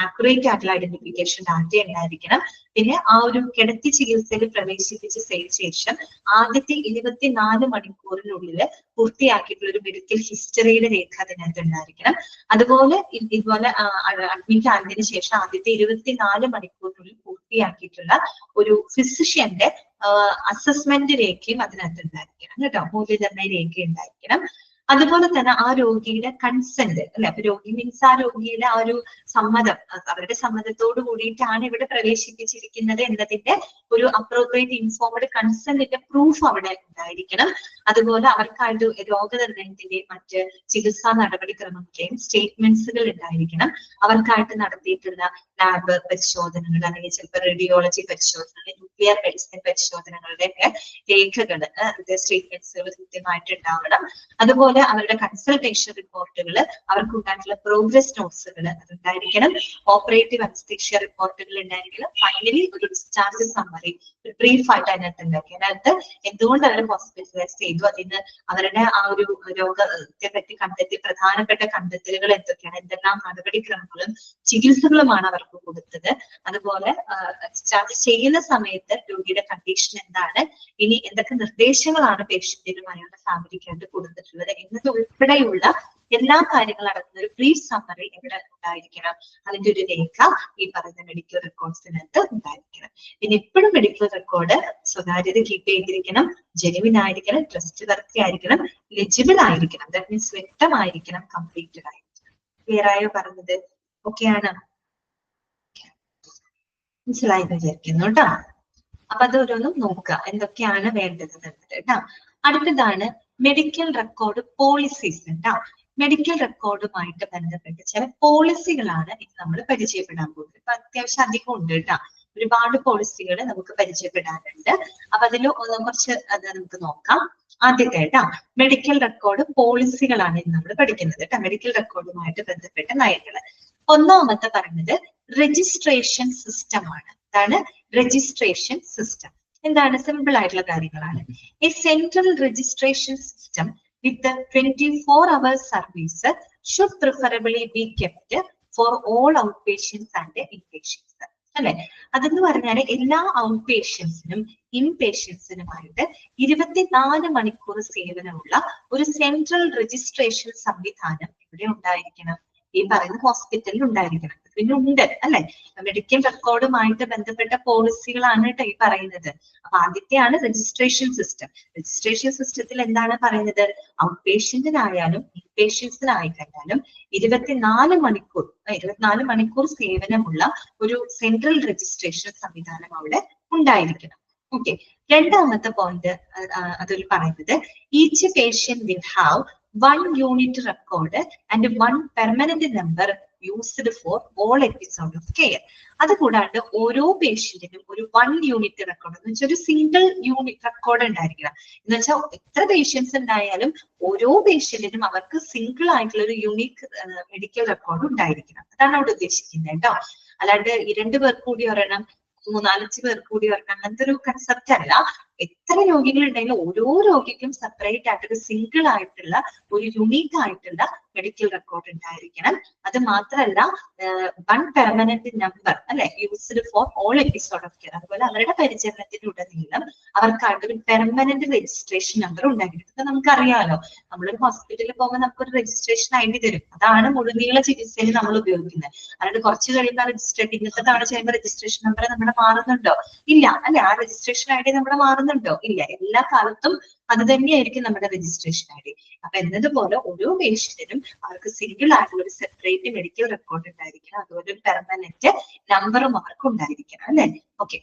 ആക്യുറേറ്റ് ആയിട്ടുള്ള ഐഡന്റിഫിക്കേഷൻ ഡാറ്റ ഉണ്ടായിരിക്കണം. പിന്നെ ആ ഒരു കിടത്തി ചികിത്സയിൽ പ്രവേശിപ്പിച്ച ശേഷം ആദ്യത്തെ 24 മണിക്കൂറിനുള്ളിൽ പൂർത്തിയാക്കിയിട്ടുള്ള ഒരു മെഡിക്കൽ ഹിസ്റ്ററിയുടെ രേഖ അതിനകത്ത് ഉണ്ടായിരിക്കണം. അതുപോലെ ഇതുപോലെ അഡ്മിറ്റ് ആയതിനു ശേഷം ആദ്യത്തെ 24 മണിക്കൂറിനുള്ളിൽ പൂർത്തിയാക്കിയിട്ടുള്ള ഒരു ഫിസിഷ്യന്റെ അസസ്മെന്റ് രേഖയും അതിനകത്ത് ഉണ്ടായിരിക്കണം കേട്ടോ, മൂല്യനിർണ്ണയ രേഖ ഉണ്ടായിരിക്കണം. അതുപോലെ തന്നെ ആ രോഗിയുടെ കൺസെന്റ് അല്ലെ, അപ്പൊ രോഗി മീൻസ് ആ രോഗിയുടെ ആ ഒരു സമ്മതം, അവരുടെ സമ്മതത്തോട് കൂടിയിട്ടാണ് ഇവിടെ പ്രവേശിപ്പിച്ചിരിക്കുന്നത് എന്നതിന്റെ ഒരു അപ്രോപ്രിയേറ്റ് ഇൻഫോംഡ് കൺസെന്റിന്റെ പ്രൂഫ് അവിടെ ഉണ്ടായിരിക്കും. ഉണ്ടായിരിക്കണം. അതുപോലെ അവർക്കായിട്ട് രോഗനിർണയത്തിന്റെയും മറ്റ് ചികിത്സാ നടപടിക്രമങ്ങളുടെയും സ്റ്റേറ്റ്മെന്റ്സുകൾ ഉണ്ടായിരിക്കണം. അവർക്കായിട്ട് നടത്തിയിട്ടുള്ള ലാബ് പരിശോധനകൾ അല്ലെങ്കിൽ ചിലപ്പോൾ റേഡിയോളജി പരിശോധനകൾ, ന്യൂക്ലിയർ മെഡിസിൻ പരിശോധനകളുടെ ഒക്കെ രേഖകൾ, സ്റ്റേറ്റ്മെന്റ്സുകൾ കൃത്യമായിട്ട് ഉണ്ടാവണം. അതുപോലെ അവരുടെ കൺസൾട്ടേഷൻ റിപ്പോർട്ടുകൾ, അവർക്കുണ്ടായിട്ടുള്ള പ്രോഗ്രസ് നോട്ട്സുകൾ അതുണ്ടായിരിക്കണം. ഓപ്പറേറ്റീവ് അനസ്തീഷ്യ റിപ്പോർട്ടുകൾ ഉണ്ടായിരിക്കണം. ഫൈനലി ഒരു ഡിസ്ചാർജ് സമ്മറി, ഒരു ബ്രീഫ് ആയിട്ട് അതിനകത്ത് ഉണ്ടാക്കി. അതിനകത്ത് എന്തുകൊണ്ട് അവർ ഹോസ്പിറ്റലൈസ് ചെയ്തു, അതിന് അവരുടെ ആ ഒരു രോഗത്തെ പറ്റി കണ്ടെത്തിയ പ്രധാനപ്പെട്ട കണ്ടെത്തലുകൾ എന്തൊക്കെയാണ്, എന്തെല്ലാം നടപടിക്രമങ്ങളും ചികിത്സകളുമാണ് അവർക്ക് കൊടുത്തത്. അതുപോലെ ഡിസ്ചാർജ് ചെയ്യുന്ന സമയത്ത് രോഗിയുടെ കണ്ടീഷൻ എന്താണ്, ഇനി എന്തൊക്കെ നിർദ്ദേശങ്ങളാണ് പേഷ്യന്റിനും അയാളുടെ ഫാമിലിക്കായിട്ട് കൊടുത്തിട്ടുള്ളത് എന്നത് ഉൾപ്പെടെയുള്ള എല്ലാ കാര്യങ്ങളും അടങ്ങുന്ന ഒരു ബ്രീഫ് സമ്മറി എവിടെ ഉണ്ടായിരിക്കണം. അതിന്റെ ഒരു രേഖ ഈ പറയുന്ന മെഡിക്കൽ റെക്കോർഡ്സിനകത്ത് ഉണ്ടായിരിക്കണം. പിന്നെ എപ്പോഴും മെഡിക്കൽ റെക്കോർഡ് സ്വകാര്യത കീപ്പ് ചെയ്തിരിക്കണം, ജെനുവിൻ ആയിരിക്കണം, ട്രസ്റ്റ് വർത്തി ആയിരിക്കണം, ലെജിബിൾ ആയിരിക്കണം. ദാറ്റ് മീൻസ് വ്യക്തമായിരിക്കണം, കംപ്ലീറ്റഡ് ആയിരിക്കണം. ക്ലിയർ ആയോ പറഞ്ഞത്? ഓക്കെ ആണ്? മനസ്സിലായി വിചാരിക്കുന്നു കേട്ടോ. അപ്പൊ അതൊരോന്നും നോക്കുക എന്തൊക്കെയാണ് വേണ്ടത് കേട്ടോ. അടുത്തതാണ് മെഡിക്കൽ റെക്കോർഡ് പോളിസീസ് കേട്ടോ. മെഡിക്കൽ റെക്കോർഡുമായിട്ട് ബന്ധപ്പെട്ട് ചില പോളിസികളാണ് ഇത് നമ്മൾ പരിചയപ്പെടാൻ പോകുന്നത്. ഇപ്പൊ അത്യാവശ്യം അധികം ഉണ്ട് കേട്ടോ, ഒരുപാട് പോളിസികൾ നമുക്ക് പരിചയപ്പെടാനുണ്ട്. അപ്പൊ അതിൽ കുറച്ച് അത് നമുക്ക് നോക്കാം. ആദ്യത്തെ കേട്ടോ മെഡിക്കൽ റെക്കോർഡ് പോളിസികളാണ് ഇത് നമ്മൾ പഠിക്കുന്നത് കേട്ടോ. മെഡിക്കൽ റെക്കോർഡുമായിട്ട് ബന്ധപ്പെട്ട നയങ്ങള്. ഒന്നാമത്തെ പറഞ്ഞത് രജിസ്ട്രേഷൻ സിസ്റ്റം ആണ്. അതാണ് രജിസ്ട്രേഷൻ സിസ്റ്റം. എന്താണ്? സിമ്പിൾ ആയിട്ടുള്ള കാര്യങ്ങളാണ്. A central registration system with the 24-hour service should preferably be kept for all outpatients and inpatients. അല്ലെ? അതെന്ന് പറഞ്ഞാൽ എല്ലാ ഔട്ട് പേഷ്യൻസിനും ഇൻപേഷ്യൻസിനുമായിട്ട് 24 മണിക്കൂർ സേവനമുള്ള ഒരു സെൻട്രൽ രജിസ്ട്രേഷൻ സംവിധാനം ഇവിടെ ഉണ്ടായിരിക്കണം. ഈ പറയുന്ന ഹോസ്പിറ്റലിൽ ഉണ്ടായിരിക്കണം. പിന്നെ ഉണ്ട് അല്ലെ? മെഡിക്കൽ റെക്കോർഡുമായിട്ട് ബന്ധപ്പെട്ട പോളിസികളാണ് കേട്ടോ ഈ പറയുന്നത്. അപ്പൊ ആദ്യത്തെയാണ് രജിസ്ട്രേഷൻ സിസ്റ്റം. രജിസ്ട്രേഷൻ സിസ്റ്റത്തിൽ എന്താണ് പറയുന്നത്? ഔട്ട് പേഷ്യന്റിനായാലും ഇൻപേഷ്യൻസിനായി കഴിഞ്ഞാലും 24 മണിക്കൂർ സേവനമുള്ള ഒരു സെൻട്രൽ രജിസ്ട്രേഷൻ സംവിധാനം അവിടെ ഉണ്ടായിരിക്കണം. ഓക്കെ. രണ്ടാമത്തെ പോയിന്റ് അതിൽ പറയുന്നത് each patient will have 1 unit record and 1 permanent number used for all episode of care. അതുകൂടാണ്ട് ഓരോ പേഷ്യന്റിനും ഒരു 1 യൂണിറ്റ് റെക്കോർഡ് എന്ന് വെച്ചാൽ ഒരു സിംഗിൾ യൂണിറ്റ് റെക്കോർഡ് ഉണ്ടായിരിക്കണം. എന്ന് വെച്ചാൽ എത്ര പേഷ്യൻസ് ഉണ്ടായാലും ഓരോ പേഷ്യന്റിനും അവർക്ക് സിംഗിൾ ആയിട്ടുള്ള ഒരു യൂണിക് മെഡിക്കൽ റെക്കോർഡ് ഉണ്ടായിരിക്കണം. അതാണ് അവിടെ ഉദ്ദേശിക്കുന്നത് കേട്ടോ. അല്ലാണ്ട് 2 പേർക്ക് കൂടി ഒരെണ്ണം, 3-4 പേർക്ക് കൂടി ഒരെണ്ണം, അങ്ങനത്തെ ഒരു കൺസെപ്റ്റ് അല്ല. എത്ര രോഗികൾ ഉണ്ടെങ്കിലും ഓരോ രോഗിക്കും സെപ്പറേറ്റ് ആയിട്ടൊരു സിംഗിൾ ആയിട്ടുള്ള ഒരു യുണീക്ക് ആയിട്ടുള്ള മെഡിക്കൽ റെക്കോർഡ് ഉണ്ടായിരിക്കണം. അത് മാത്രമല്ല 1 പെർമനന്റ് നമ്പർ അല്ലെ used for all episode of care. അതുപോലെ അവരുടെ പരിചരണത്തിനുടനീളം അവർക്കായിട്ടൊരു പെർമനന്റ് രജിസ്ട്രേഷൻ നമ്പർ ഉണ്ടായിരിക്കും. അത് നമുക്കറിയാലോ, നമ്മളൊരു ഹോസ്പിറ്റലിൽ പോകുമ്പോൾ നമുക്കൊരു രജിസ്ട്രേഷൻ ഐ ഡി തരും. അതാണ് മുഴുനീള ചികിത്സയിൽ നമ്മൾ ഉപയോഗിക്കുന്നത്. അതായത് കുറച്ച് കഴിയുമ്പോൾ രജിസ്ട്രേഷൻ ഇന്നത്തെ തവണ ചെയ്യുമ്പോൾ രജിസ്ട്രേഷൻ നമ്പർ നമ്മുടെ മാറുന്നുണ്ടോ? ഇല്ല അല്ലെ? ആ രജിസ്ട്രേഷൻ ഐ ഡി നമ്മുടെ മാറുന്നുണ്ടോ? ഇല്ല. എല്ലാ കാലത്തും അത് തന്നെയായിരിക്കും നമ്മുടെ രജിസ്ട്രേഷൻ ഐ ഡി. അപ്പൊ എന്നതുപോലെ ഓരോ പേഷ്യന്റിനും അവർക്ക് സിംഗിൾ ആയിട്ടുള്ള ഒരു സെപ്പറേറ്റ് മെഡിക്കൽ റെക്കോർഡ് ഉണ്ടായിരിക്കണം. അതുപോലെ ഒരു പെർമനന്റ് നമ്പറും അവർക്ക് ഉണ്ടായിരിക്കണം അല്ലെ? ഓക്കെ.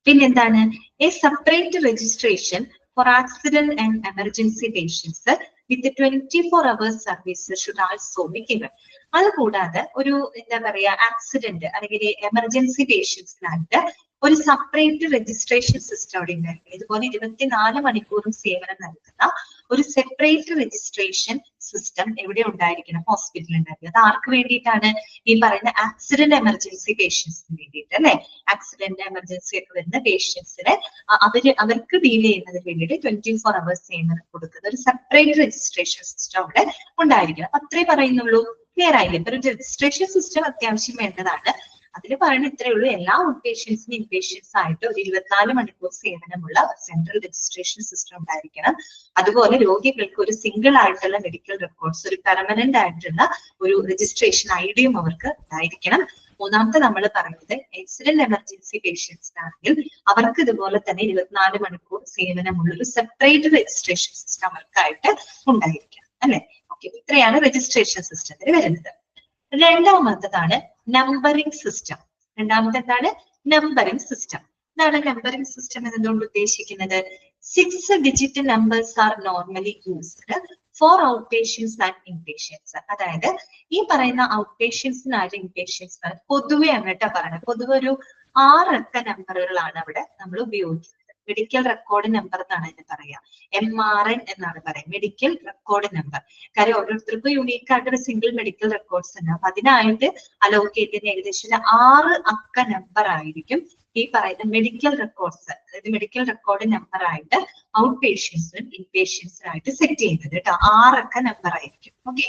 പിന്നെന്താണ്? A separate registration for accident and emergency patients with 24 hours service should also be given. അതുകൂടാതെ ഒരു എന്താ പറയാ ആക്സിഡന്റ് അല്ലെങ്കിൽ എമർജൻസി പേഷ്യൻസിനായിട്ട് ഒരു സെപ്പറേറ്റ് രജിസ്ട്രേഷൻ സിസ്റ്റം അവിടെ ഉണ്ടായിരിക്കും. ഇതുപോലെ 24 മണിക്കൂറും സേവനം നൽകുന്ന ഒരു സെപ്പറേറ്റ് രജിസ്ട്രേഷൻ സിസ്റ്റം എവിടെ ഉണ്ടായിരിക്കണം? ഹോസ്പിറ്റലിൽ ഉണ്ടായിരിക്കും. അത് ആർക്ക് വേണ്ടിയിട്ടാണ്? ഈ പറയുന്ന ആക്സിഡന്റ് എമർജൻസി പേഷ്യൻസിന് വേണ്ടിയിട്ട് അല്ലെ? ആക്സിഡന്റ് എമർജൻസി ഒക്കെ വരുന്ന പേഷ്യൻസിന് അവർക്ക് ഡീൽ ചെയ്യുന്നതിന് വേണ്ടിയിട്ട് 24 hours സേവനം കൊടുക്കുന്ന ഒരു സെപ്പറേറ്റ് രജിസ്ട്രേഷൻ സിസ്റ്റം അവിടെ ഉണ്ടായിരിക്കണം. അത്രേ പറയുന്നുള്ളൂ. ക്ലിയർ ആയില്ലേ? ഒരു രജിസ്ട്രേഷൻ സിസ്റ്റം അത്യാവശ്യം വേണ്ടതാണ്. അതിൽ പറയുന്നത് ഇത്രയേ ഉള്ളൂ. എല്ലാ ഔട്ട് പേഷ്യൻസിനും ഇൻപേഷ്യൻസ് ആയിട്ട് ഒരു 24 മണിക്കൂർ സേവനമുള്ള സെൻട്രൽ രജിസ്ട്രേഷൻ സിസ്റ്റം ഉണ്ടായിരിക്കണം. അതുപോലെ രോഗികൾക്ക് ഒരു സിംഗിൾ ആയിട്ടുള്ള മെഡിക്കൽ റെക്കോർഡ്സ്, ഒരു പെർമനന്റ് ആയിട്ടുള്ള ഒരു രജിസ്ട്രേഷൻ ഐ ഡിയും അവർക്ക് ഉണ്ടായിരിക്കണം. മൂന്നാമത്തെ നമ്മൾ പറയുന്നത് ആക്സിഡന്റ് എമർജൻസി പേഷ്യൻസിനാണെങ്കിൽ അവർക്ക് ഇതുപോലെ തന്നെ 24 മണിക്കൂർ സേവനമുള്ള ഒരു സെപ്പറേറ്റ് രജിസ്ട്രേഷൻ സിസ്റ്റം അവർക്കായിട്ട് ഉണ്ടായിരിക്കണം അല്ലെ? ഓക്കെ. ഇത്രയാണ് രജിസ്ട്രേഷൻ സിസ്റ്റത്തിൽ വരുന്നത്. രണ്ടാമത്തതാണ് നമ്പറിംഗ് സിസ്റ്റം. രണ്ടാമത്തെ എന്താണ്? Numbering system. എന്താണ് നമ്പറിംഗ് സിസ്റ്റം എന്നതുകൊണ്ട് ഉദ്ദേശിക്കുന്നത്? 6-digit numbers are normally used for outpatients and inpatients. അതായത് ഈ പറയുന്ന ഔട്ട്പേഷ്യൻസിനായാലും ഇൻപേഷ്യൻസിനായാലും പൊതുവെ എന്നിട്ടാ പറയുന്നത്, പൊതുവെ ഒരു 6 അക്ക നമ്പറുകളാണ് അവിടെ നമ്മൾ ഉപയോഗിക്കുന്നത്. മെഡിക്കൽ റെക്കോർഡ് നമ്പർ എന്നാണ് അതിന് പറയാ, MRN എന്നാണ് പറയാം, മെഡിക്കൽ റെക്കോർഡ് നമ്പർ. കാര്യം ഓരോരുത്തർക്കും യൂണീക്ക് ആയിട്ട് ഒരു സിംഗിൾ മെഡിക്കൽ റെക്കോർഡ്സ് ഉണ്ട്. അപ്പൊ അതിനായിട്ട് അലോക്കേറ്റ് ചെയ്യുന്ന ഏകദേശം 6 അക്ക നമ്പർ ആയിരിക്കും ഈ പറയുന്ന മെഡിക്കൽ റെക്കോർഡ്സ്, അതായത് മെഡിക്കൽ റെക്കോർഡ് നമ്പർ ആയിട്ട് ഔട്ട് പേഷ്യൻസിനും ഇൻപേഷ്യൻസിനായിട്ട് സെറ്റ് ചെയ്യുന്നത് കേട്ടോ. 6 അക്ക നമ്പർ ആയിരിക്കും. ഓക്കെ.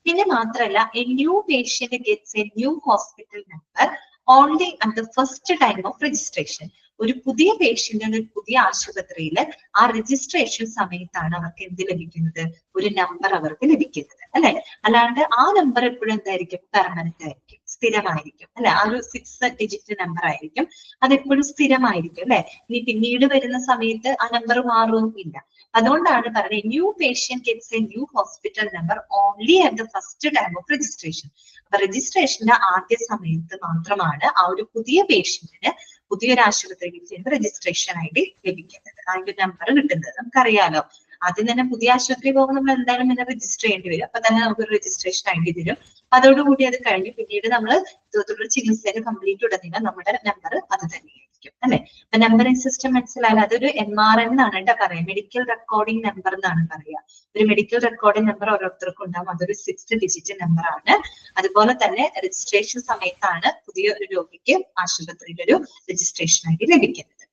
പിന്നെ മാത്രമല്ല, A new patient gets A new hospital number only at the first time of registration. ഒരു പുതിയ പേഷ്യന്റിന് ഒരു പുതിയ ആശുപത്രിയിൽ ആ രജിസ്ട്രേഷൻ സമയത്താണ് അവർക്ക് എന്ത് ലഭിക്കുന്നത്, ഒരു നമ്പർ അവർക്ക് ലഭിക്കുന്നത്, അല്ലെ? അല്ലാണ്ട് ആ നമ്പർ എപ്പോഴും എന്തായിരിക്കും, പെർമനന്റ് ആയിരിക്കും, സ്ഥിരമായിരിക്കും, അല്ലെ? ആ ഒരു 6-digit നമ്പർ ആയിരിക്കും, അതെപ്പോഴും സ്ഥിരമായിരിക്കും, അല്ലെ? ഇനി പിന്നീട് വരുന്ന സമയത്ത് ആ നമ്പർ മാറുകയും ഇല്ല. അതുകൊണ്ടാണ് പറയുന്നത് new patient gets A new hospital number only at the first time of registration. അപ്പൊ രജിസ്ട്രേഷന്റെ ആദ്യ സമയത്ത് മാത്രമാണ് ആ ഒരു പുതിയ പേഷ്യന്റിന് പുതിയൊരു ആശുപത്രിയിൽ ചെന്ന് രജിസ്ട്രേഷൻ ഐ ഡി ലഭിക്കുന്നത്, ആ ഒരു നമ്പർ കിട്ടുന്നത്. നമുക്കറിയാലോ, ആദ്യം തന്നെ പുതിയ ആശുപത്രി പോകുമ്പോൾ നമ്മൾ എന്തായാലും പിന്നെ രജിസ്റ്റർ ചെയ്യേണ്ടി വരും. അപ്പൊ തന്നെ നമുക്കൊരു രജിസ്ട്രേഷൻ ഐ ഡി തരും. അതോടുകൂടി അത് കഴിഞ്ഞ് പിന്നീട് നമ്മൾ തുടർ ചികിത്സയിൽ കംപ്ലീറ്റ് ഉടനീളം നമ്മുടെ നമ്പർ അത് തന്നെയായിരിക്കും, അല്ലെ? അപ്പൊ നമ്പറിംഗ് സിസ്റ്റം മനസ്സിലായാലും അതൊരു MRN എന്നാണ് കേട്ടോ പറയാം, മെഡിക്കൽ റെക്കോർഡിംഗ് നമ്പർ എന്നാണ് പറയാ. ഒരു മെഡിക്കൽ റെക്കോർഡിംഗ് നമ്പർ ഓരോരുത്തർക്കും ഉണ്ടാവും, അതൊരു 6-digit നമ്പർ ആണ്. അതുപോലെ തന്നെ രജിസ്ട്രേഷൻ സമയത്താണ് പുതിയ ഒരു രോഗിക്ക് ആശുപത്രിയിൽ ഒരു രജിസ്ട്രേഷൻ ഐ ഡി ലഭിക്കുന്നത്.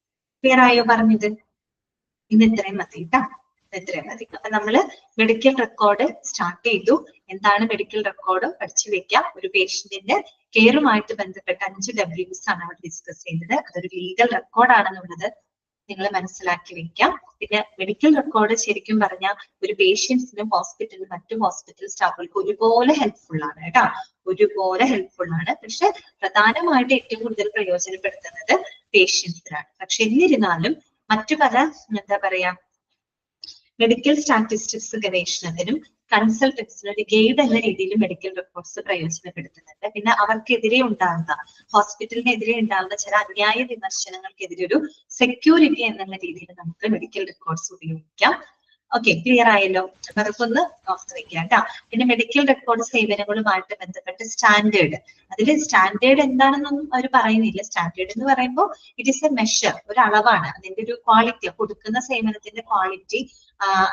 ക്ലിയർ ആയോ പറഞ്ഞത്? ഇന്ന് ഇത്രയും മതി കേട്ടോ, എത്രയും മതി. അപ്പൊ നമ്മള് മെഡിക്കൽ റെക്കോർഡ് സ്റ്റാർട്ട് ചെയ്തു. എന്താണ് മെഡിക്കൽ റെക്കോർഡ് പഠിച്ചു വെക്കാം. ഒരു പേഷ്യന്റിന്റെ കെയറുമായിട്ട് ബന്ധപ്പെട്ട 5 Ws ആണ് അവിടെ ഡിസ്കസ് ചെയ്തത്. അതൊരു ലീഗൽ റെക്കോർഡ് ആണെന്നുള്ളത് നിങ്ങൾ മനസ്സിലാക്കി വെക്കാം. പിന്നെ മെഡിക്കൽ റെക്കോർഡ് ശരിക്കും പറഞ്ഞാൽ ഒരു പേഷ്യൻസിനും ഹോസ്പിറ്റലിനും മറ്റു ഹോസ്പിറ്റൽ സ്റ്റാഫുകൾക്ക് ഒരുപോലെ ഹെൽപ്ഫുൾ ആണ് കേട്ടോ, ഒരുപോലെ ഹെൽപ്ഫുൾ ആണ്. പക്ഷെ പ്രധാനമായിട്ട് ഏറ്റവും കൂടുതൽ പ്രയോജനപ്പെടുത്തുന്നത് പേഷ്യൻസിനാണ്. പക്ഷെ എന്നിരുന്നാലും മറ്റു പല എന്താ പറയാ മെഡിക്കൽ സ്റ്റാറ്റിസ്റ്റിക്സ് ഗവേഷണത്തിനും കൺസൾട്ടൻസിനും ഒരു ഗൈഡ് എന്ന രീതിയിൽ മെഡിക്കൽ റെക്കോർഡ്സ് പ്രയോജനപ്പെടുത്തുന്നുണ്ട്. പിന്നെ അവർക്കെതിരെ ഉണ്ടാകുന്ന, ഹോസ്പിറ്റലിനെതിരെ ഉണ്ടാകുന്ന ചില അന്യായ വിമർശനങ്ങൾക്കെതിരെ ഒരു സെക്യൂരിറ്റി എന്നുള്ള രീതിയിൽ നമുക്ക് മെഡിക്കൽ റെക്കോർഡ്സ് ഉപയോഗിക്കാം. ഓക്കെ, ക്ലിയർ ആയല്ലോ? അതൊക്കെ ഒന്ന് ഓർത്ത് വെക്കാം കേട്ടോ. പിന്നെ മെഡിക്കൽ റെക്കോർഡ് സേവനങ്ങളുമായിട്ട് ബന്ധപ്പെട്ട് സ്റ്റാൻഡേർഡ്, അതിൽ സ്റ്റാൻഡേർഡ് എന്താണെന്നൊന്നും അവർ പറയുന്നില്ല. സ്റ്റാൻഡേർഡ് എന്ന് പറയുമ്പോൾ ഇറ്റ് ഈസ് എ മെഷർ, ഒരു അളവാണ്. അതിന്റെ ഒരു ക്വാളിറ്റി, കൊടുക്കുന്ന സേവനത്തിന്റെ ക്വാളിറ്റി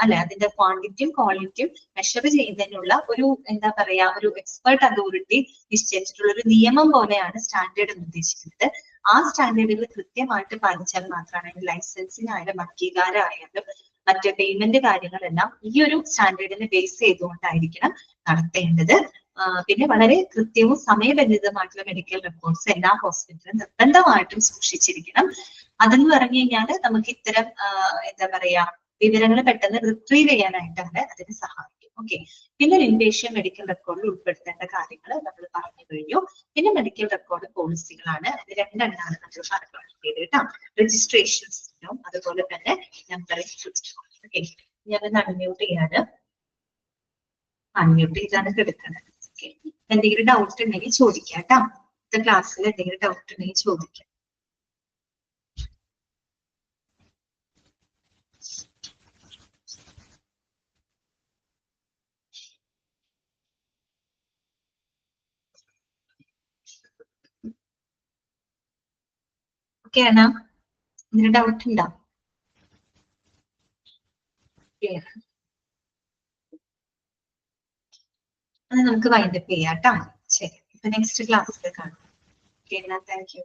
അല്ലെ, അതിന്റെ ക്വാണ്ടിറ്റിയും ക്വാളിറ്റിയും മെഷർ ചെയ്യുന്നതിനുള്ള ഒരു എന്താ പറയാ, ഒരു എക്സ്പെർട്ട് അതോറിറ്റി നിശ്ചയിച്ചിട്ടുള്ള ഒരു നിയമം പോലെയാണ് സ്റ്റാൻഡേർഡ് എന്ന് ഉദ്ദേശിക്കുന്നത്. ആ സ്റ്റാൻഡേർഡുകൾ കൃത്യമായിട്ട് പാലിച്ചാൽ മാത്രമാണ് ലൈസൻസിനായാലും അംഗീകാരമായാലും മറ്റേ പേയ്മെന്റ് കാര്യങ്ങളെല്ലാം ഈ ഒരു സ്റ്റാൻഡേർഡിനെ ബേസ് ചെയ്തുകൊണ്ടായിരിക്കണം നടത്തേണ്ടത്. പിന്നെ വളരെ കൃത്യവും സമയബന്ധിതമായിട്ടുള്ള മെഡിക്കൽ റെക്കോർഡ്സ് എല്ലാ ഹോസ്പിറ്റലും നിർബന്ധമായിട്ടും സൂക്ഷിച്ചിരിക്കണം. അതെന്ന് പറഞ്ഞു കഴിഞ്ഞാൽ നമുക്ക് ഇത്തരം എന്താ പറയാ വിവരങ്ങൾ പെട്ടെന്ന് റിട്രീവ് ചെയ്യാനായിട്ടാണ് അതിന് സഹായിക്കും. ഓക്കെ, പിന്നെ ഇൻപേഷ്യൻ മെഡിക്കൽ റെക്കോർഡിൽ ഉൾപ്പെടുത്തേണ്ട കാര്യങ്ങൾ നമ്മൾ പറഞ്ഞു കഴിഞ്ഞു. പിന്നെ മെഡിക്കൽ റെക്കോർഡ് പോളിസികളാണ്, ഇത് രണ്ടെണ്ണമാണ് നമ്മൾ പറഞ്ഞു കേട്ടോ. രജിസ്ട്രേഷൻ സിസ്റ്റം, അതുപോലെ തന്നെ നമ്പറിംഗ് സിസ്റ്റം. ഓക്കെ, ഞാനൊന്ന് അൺമ്യൂട്ട് ചെയ്യാണ്. അൺമ്യൂട്ട് ചെയ്താണ് എടുക്കുന്നത്. ഓക്കെ, എന്തെങ്കിലും ഡൗട്ട് ഉണ്ടെങ്കിൽ ചോദിക്കാം കേട്ടോ. ഇന്നത്തെ ക്ലാസ്സിൽ എന്തെങ്കിലും ഡൗട്ട് ഉണ്ടെങ്കിൽ ചോദിക്കാം. ഓക്കെ ആണോ? ഇതിന് ഡൗട്ട് ഉണ്ടോ? അത് നമുക്ക് വൈൻഡപ്പ് ചെയ്യാം കേട്ടോ. ശരി, ഇപ്പൊ നെക്സ്റ്റ് ക്ലാസ്സിൽ കാണാം. Okay, thank you.